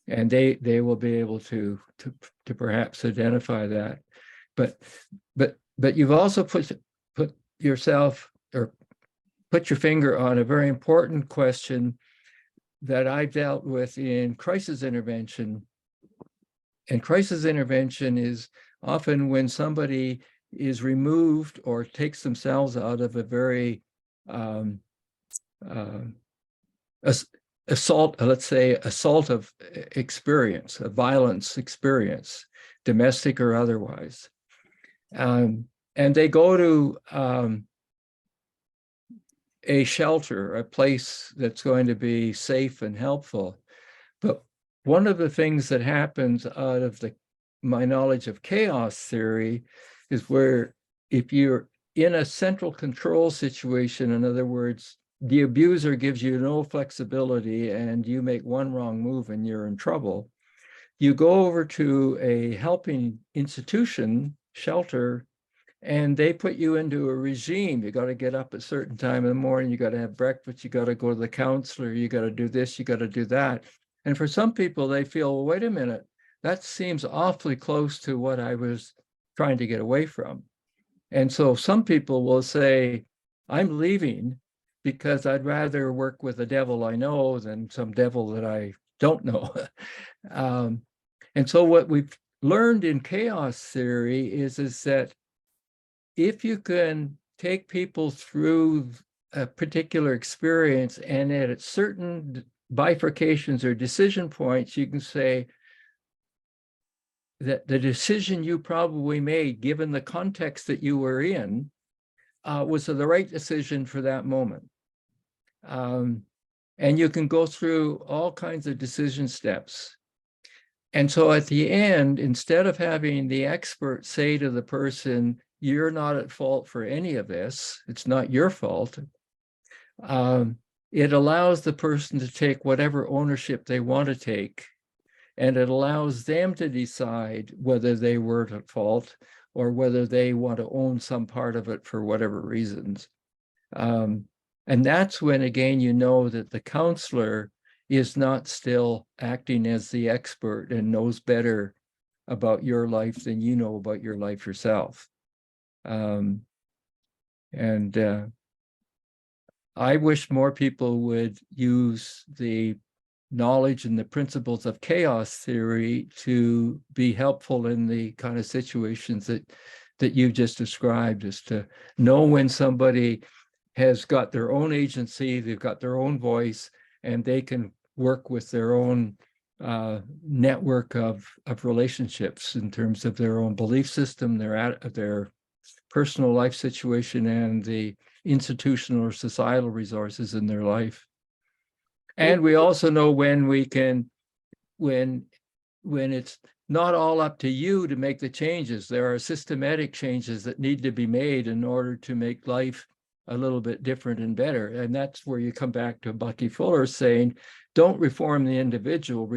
they will be able to perhaps identify that. But you've also put yourself, or put your finger on a very important question that I've dealt with in crisis intervention. And crisis intervention is often when somebody is removed or takes themselves out of a very assaultive experience, a violence experience, domestic or otherwise. And they go to a shelter, a place that's going to be safe and helpful. But one of the things that happens out of my knowledge of chaos theory is where, if you're in a central control situation, in other words, the abuser gives you no flexibility and you make one wrong move and you're in trouble, you go over to a helping institution, shelter, and they put you into a regime. You got to get up at a certain time in the morning, you got to have breakfast, you got to go to the counselor, you got to do this, you got to do that. And for some people, they feel, well, wait a minute, that seems awfully close to what I was trying to get away from. And so some people will say, I'm leaving because I'd rather work with a devil I know than some devil that I don't know. And so what we've learned in chaos theory is that if you can take people through a particular experience and at certain bifurcations or decision points, you can say that the decision you probably made, given the context that you were in, was the right decision for that moment. And you can go through all kinds of decision steps. And so at the end, instead of having the expert say to the person, you're not at fault for any of this, it's not your fault, it allows the person to take whatever ownership they want to take, and it allows them to decide whether they were at fault or whether they want to own some part of it for whatever reasons. And that's when, again, you know that the counselor is not still acting as the expert and knows better about your life than you know about your life yourself. I wish more people would use the knowledge and the principles of chaos theory to be helpful in the kind of situations that you just described, is to know when somebody has got their own agency, they've got their own voice, and they can work with their own network of relationships in terms of their own belief system, their personal life situation, and the institutional or societal resources in their life. And we also know when we can, when it's not all up to you to make the changes, there are systematic changes that need to be made in order to make life a little bit different and better. And that's where you come back to Bucky Fuller saying, don't reform the individual,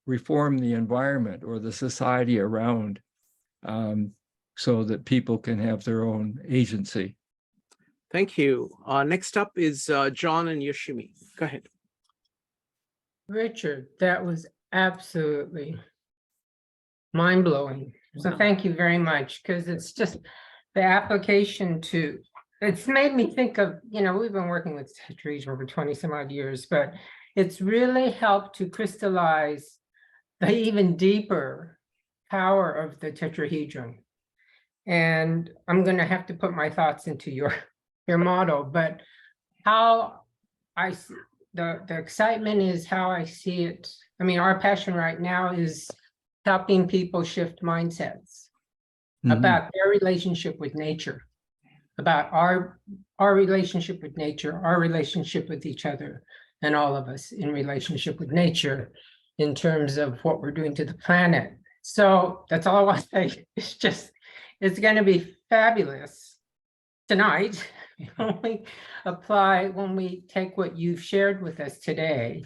reform the environment or the society around, so that people can have their own agency. Thank you. Next up is John and Yoshimi. Go ahead. Richard, that was absolutely mind-blowing. So thank you very much, because it's just the application to, it's made me think of, we've been working with tetrahedron for 20 some odd years, but it's really helped to crystallize the even deeper power of the tetrahedron. And I'm going to have to put my thoughts into your model, but how I see the excitement is how I see it. I mean, our passion right now is helping people shift mindsets about their relationship with nature, about our relationship with nature, our relationship with each other, and all of us in relationship with nature in terms of what we're doing to the planet. So that's all I want to say. It's going to be fabulous tonight when we take what you've shared with us today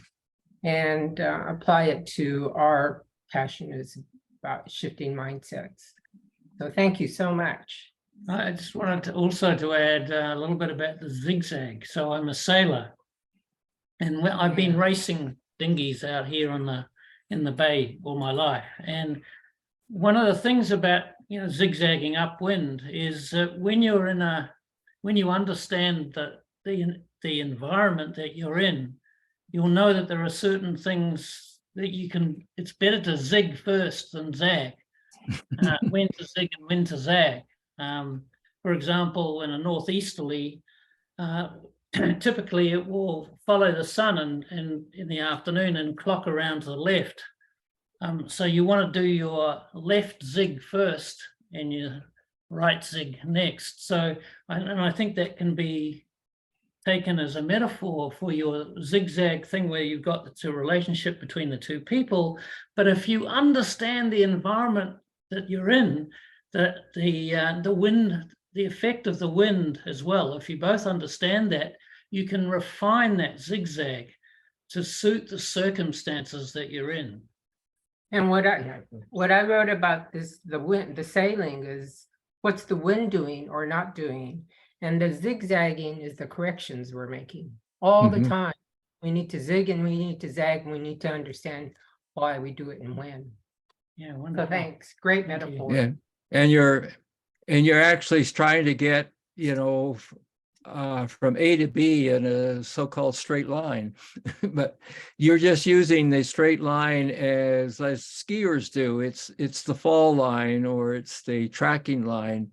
and apply it to our passion is about shifting mindsets. So thank you so much. I just wanted to also add a little bit about the zigzag. So I'm a sailor, and I've been racing dinghies out here in the bay all my life. And one of the things about zigzagging upwind is that when you understand the environment that you're in, you'll know that there are certain things that it's better to zig first than zag. When to zig and when to zag. For example, in a northeasterly, typically it will follow the sun in the afternoon and clock around to the left. So you want to do your left zig first and your right zig next. So, and I think that can be taken as a metaphor for your zigzag thing where you've got the relationship between the two people. But if you understand the environment that you're in, that the wind, the effect of the wind as well, if you both understand that, you can refine that zigzag to suit the circumstances that you're in. And what I wrote about this, the wind, the sailing is what's the wind doing or not doing? And the zigzagging is the corrections we're making all the time. We need to zig and we need to zag, and we need to understand why we do it and when. Yeah, So wonderful. thanks. Great Thank you. metaphor. Yeah, and you're actually trying to get, from A to B in a so-called straight line, but you're just using the straight line as skiers do. It's the fall line or it's the tracking line,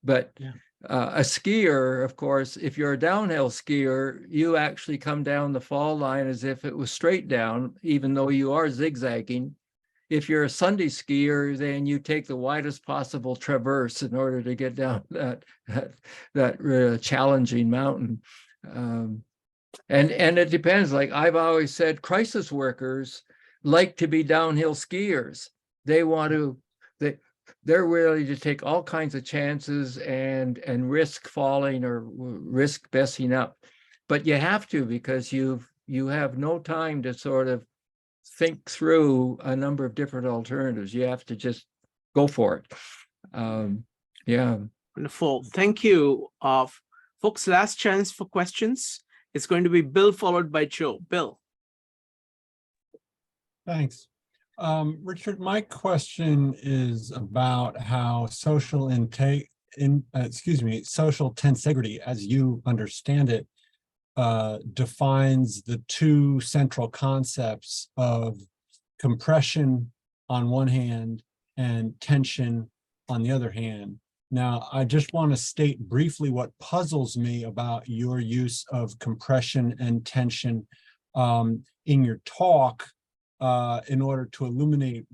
but Yeah. A skier, of course, if you're a downhill skier, you actually come down the fall line as if it was straight down, even though you are zigzagging. If you're a Sunday skier, then you take the widest possible traverse in order to get down that challenging mountain. And it depends. Like I've always said, crisis workers like to be downhill skiers. They want to, they're willing to take all kinds of chances and risk falling or risk messing up. But you have to, because you have no time to sort of think through a number of different alternatives. You have to just go for it. Yeah. Wonderful. Thank you. Folks, last chance for questions. It's going to be Bill followed by Joe. Bill. Thanks. Richard, my question is about how social tensegrity, as you understand it, defines the two central concepts of compression on one hand and tension on the other hand. Now, I just want to state briefly what puzzles me about your use of compression and tension in your talk, in order to illuminate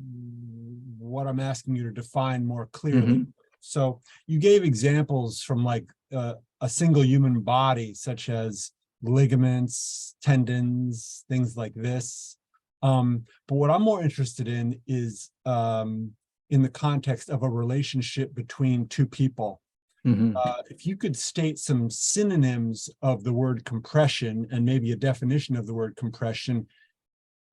what I'm asking you to define more clearly. So you gave examples from like a single human body, such as ligaments, tendons, things like this. But what I'm more interested in is in the context of a relationship between two people. If you could state some synonyms of the word compression and maybe a definition of the word compression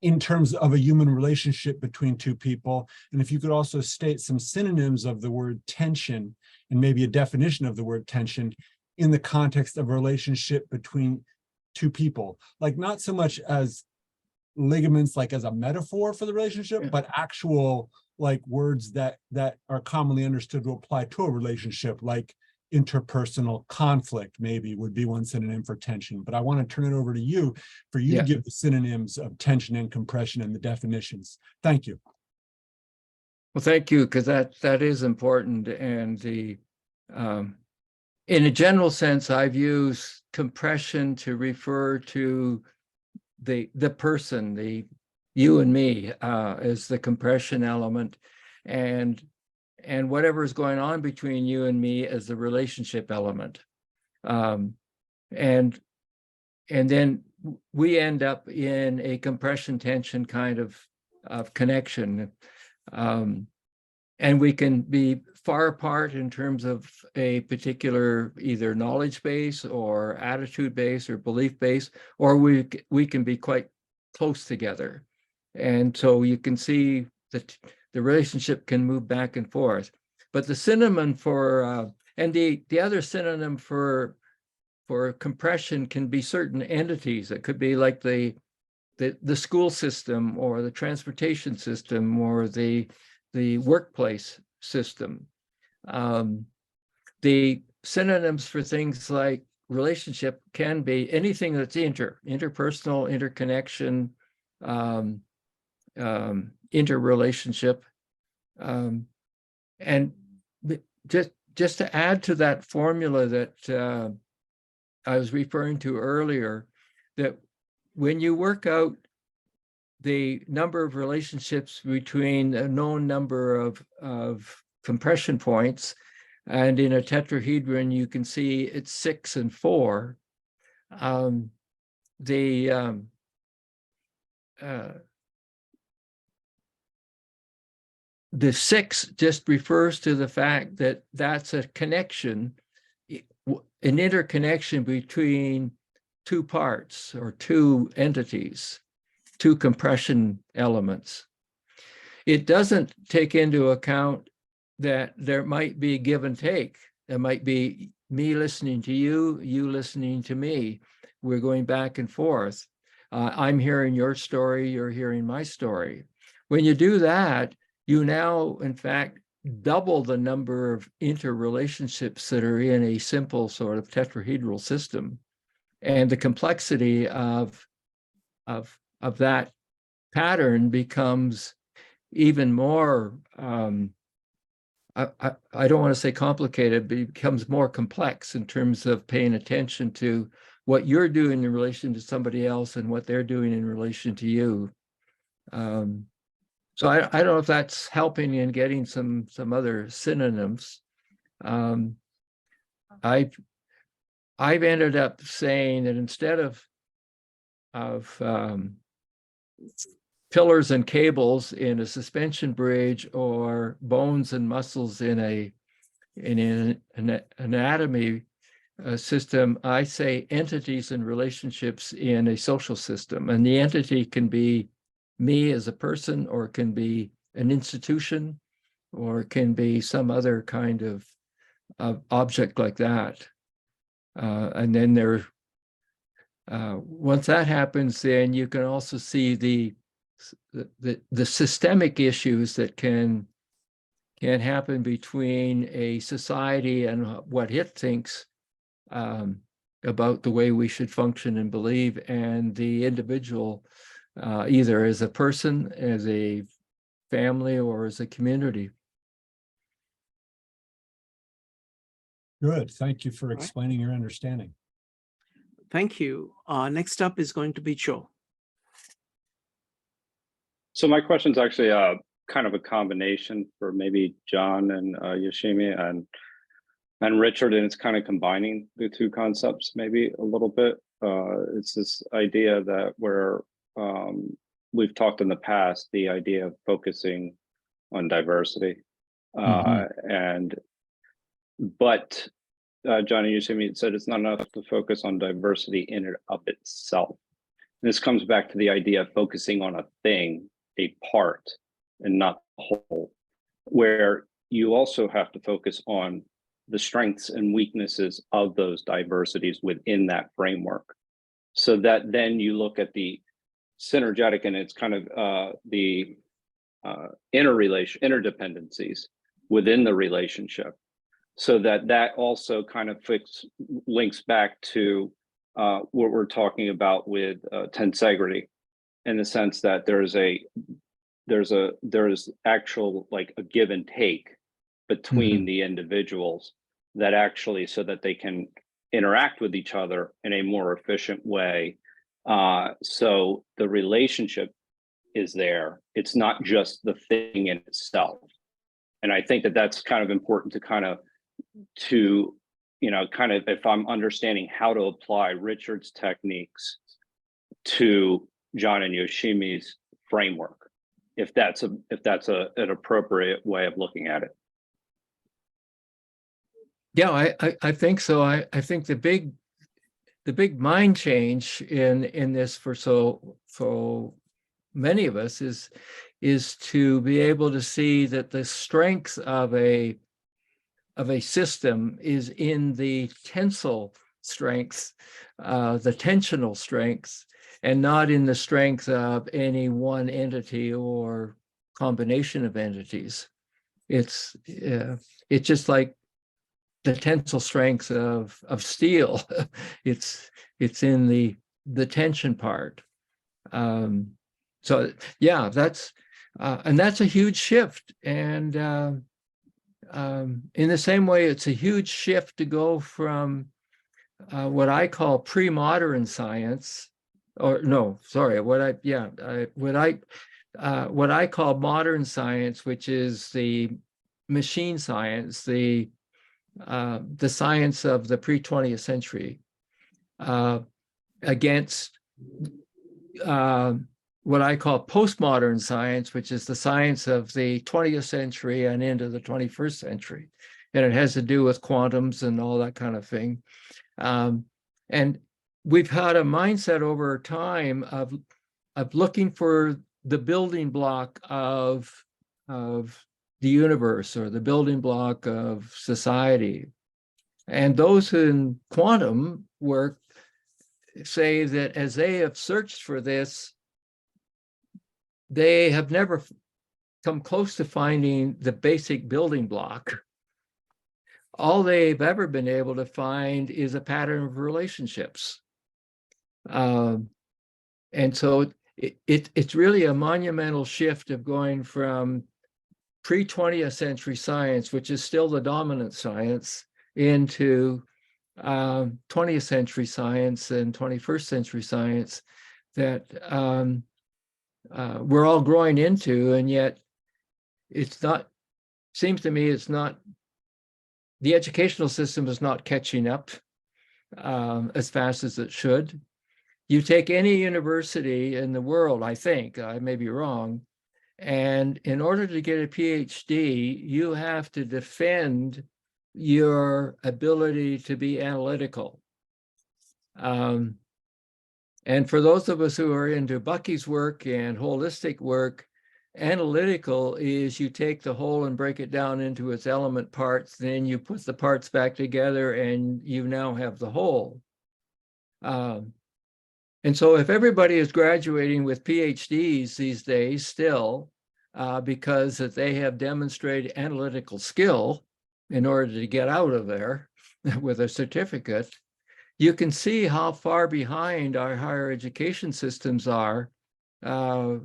in terms of a human relationship between two people. And if you could also state some synonyms of the word tension and maybe a definition of the word tension in the context of a relationship between two people, like not so much as ligaments, like as a metaphor for the relationship, but actual like words that are commonly understood to apply to a relationship, like interpersonal conflict maybe would be one synonym for tension. But I want to turn it over to you for you to give the synonyms of tension and compression and the definitions. Thank you. Well, thank you, because that is important. And in a general sense, I've used compression to refer to the person, you and me, as the compression element, and whatever is going on between you and me as the relationship element. And then we end up in a compression tension kind of connection. And we can be far apart in terms of a particular either knowledge base or attitude base or belief base, or we can be quite close together. And so you can see that the relationship can move back and forth. But the synonym for, and the other synonym for compression can be certain entities. It could be like the school system or the transportation system or the workplace system. The synonyms for things like relationship can be anything that's interpersonal, interconnection, interrelationship. And just to add to that formula that I was referring to earlier, that when you work out the number of relationships between a known number of compression points, and in a tetrahedron, you can see it's 6 and 4. The 6 just refers to the fact that that's a connection, an interconnection between two parts or two entities, two compression elements. it doesn't take into account that there might be give and take. There might be me listening to you, you listening to me. We're going back and forth. I'm hearing your story, you're hearing my story. When you do that, you now, in fact, double the number of interrelationships that are in a simple sort of tetrahedral system. And the complexity of that pattern becomes even more, I don't want to say complicated, but it becomes more complex in terms of paying attention to what you're doing in relation to somebody else and what they're doing in relation to you. So I don't know if that's helping in getting some other synonyms. I've ended up saying that instead of pillars and cables in a suspension bridge or bones and muscles in an anatomy system, I say entities and relationships in a social system. And the entity can be me as a person, or it can be an institution, or it can be some other kind of object like that. And then once that happens, then you can also see the systemic issues that can happen between a society and what it thinks about the way we should function and believe, and the individual, either as a person, as a family, or as a community. Good. Thank you for explaining your understanding. Thank you. Next up is going to be Joe. So my question is actually kind of a combination for maybe John and Yoshimi and Richard, and it's kind of combining the two concepts maybe a little bit. It's this idea that where we've talked in the past, the idea of focusing on diversity. But John and Yoshimi said it's not enough to focus on diversity in and of itself. And this comes back to the idea of focusing on a thing, a part, and not the whole, where you also have to focus on the strengths and weaknesses of those diversities within that framework, so that then you look at the synergetic, and it's kind of the interdependencies within the relationship, so that also kind of links back to what we're talking about with tensegrity, in the sense that there's actual like a give and take between the individuals, that actually, so that they can interact with each other in a more efficient way. So the relationship is there. It's not just the thing in itself. And I think that that's kind of important to kind of, if I'm understanding how to apply Richard's techniques to John and Yoshimi's framework, if that's an appropriate way of looking at it. Yeah, I think so. I think the big mind change in this for so many of us is to be able to see that the strength of a system is in the tensile strengths, the tensional strengths, and not in the strength of any one entity or combination of entities. It's just like the tensile strength of steel. it's in the tension part. So yeah, that's a huge shift. And in the same way, it's a huge shift to go from what I call pre-modern science, or no, sorry, what I call modern science, which is the machine science, the science of the pre-20th century, against what I call postmodern science, which is the science of the 20th century and into the 21st century. And it has to do with quantums and all that kind of thing. And we've had a mindset over time of looking for the building block of of the universe or the building block of society. And those in quantum work say that as they have searched for this, they have never come close to finding the basic building block. All they've ever been able to find is a pattern of relationships. And so it's really a monumental shift of going from pre-20th century science, which is still the dominant science, into 20th century science and 21st century science that we're all growing into, and yet it's not, seems to me it's not, the educational system is not catching up as fast as it should. You take any university in the world, I think, I may be wrong, and in order to get a PhD, you have to defend your ability to be analytical. And for those of us who are into Bucky's work and holistic work, analytical is you take the whole and break it down into its element parts, then you put the parts back together and you now have the whole. And so if everybody is graduating with PhDs these days still, because that they have demonstrated analytical skill in order to get out of there with a certificate, you can see how far behind our higher education systems are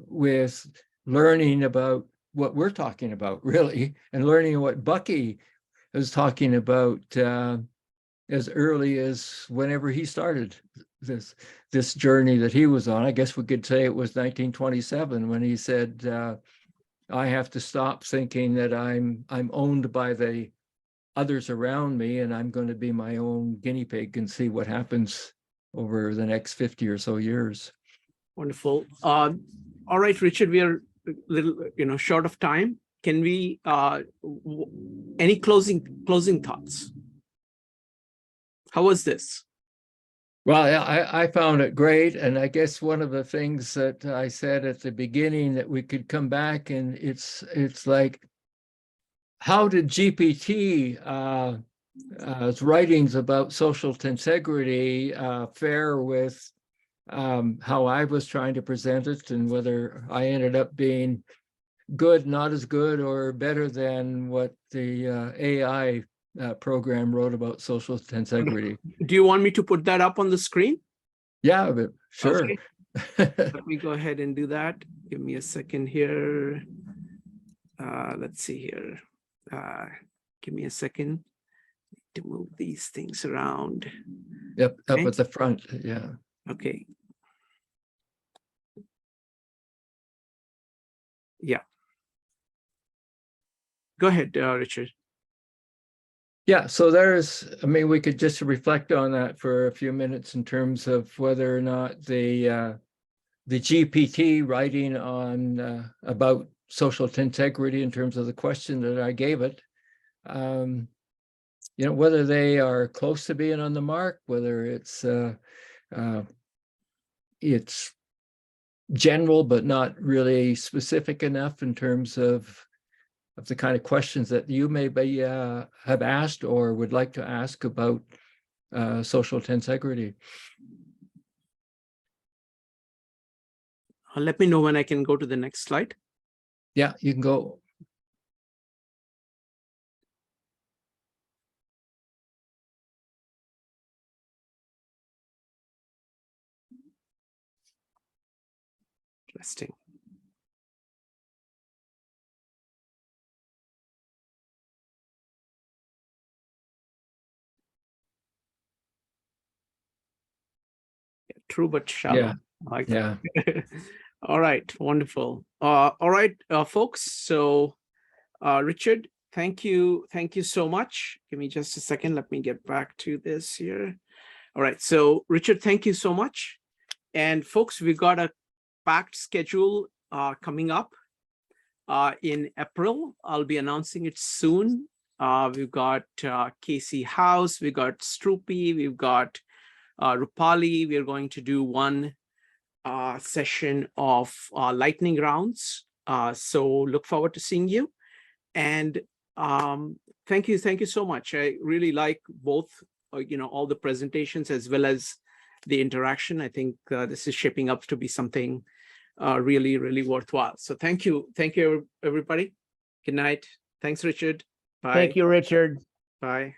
with learning about what we're talking about, really, and learning what Bucky is talking about as early as whenever he started this journey that he was on. I guess we could say it was 1927 when he said, I have to stop thinking that I'm owned by the others around me, and I'm going to be my own guinea pig and see what happens over the next 50 or so years. Wonderful. All right, Richard, we are a little, short of time. Can we, any closing thoughts? How was this? Well, I found it great. And I guess one of the things that I said at the beginning that we could come back and it's like, how did GPT writings about social tensegrity fare with how I was trying to present it, and whether I ended up being good, not as good, or better than what the AI program wrote about social tensegrity. Do you want me to put that up on the screen? Yeah, but sure. Okay. Let me go ahead and do that. Give me a second here. Let's see here. Give me a second to move these things around. Yep, up Okay. at the front. Yeah. Okay. Yeah. Go ahead, Richard. Yeah, so we could just reflect on that for a few minutes in terms of whether or not the GPT writing on about social tensegrity in terms of the question that I gave it, whether they are close to being on the mark, whether it's general but not really specific enough in terms of the kind of questions that you may be have asked or would like to ask about social tensegrity. Let me know when I can go to the next slide. Yeah, you can go. Interesting. True but shallow. Yeah. I like Yeah. that. All right, wonderful. All right, folks. So, Richard, thank you so much. Give me just a second. Let me get back to this here. All right, so Richard, thank you so much. And folks, we've got a packed schedule coming up in April. I'll be announcing it soon. We've got Casey House, we've got Stroopy, we've got Rupali. We're going to do one session of lightning rounds So look forward to seeing you. And thank you so much. I really like both, all the presentations as well as the interaction. I think this is shaping up to be something really, really worthwhile. So thank you, everybody. Good night. Thanks, Richard. Bye. Thank you, Richard. Bye.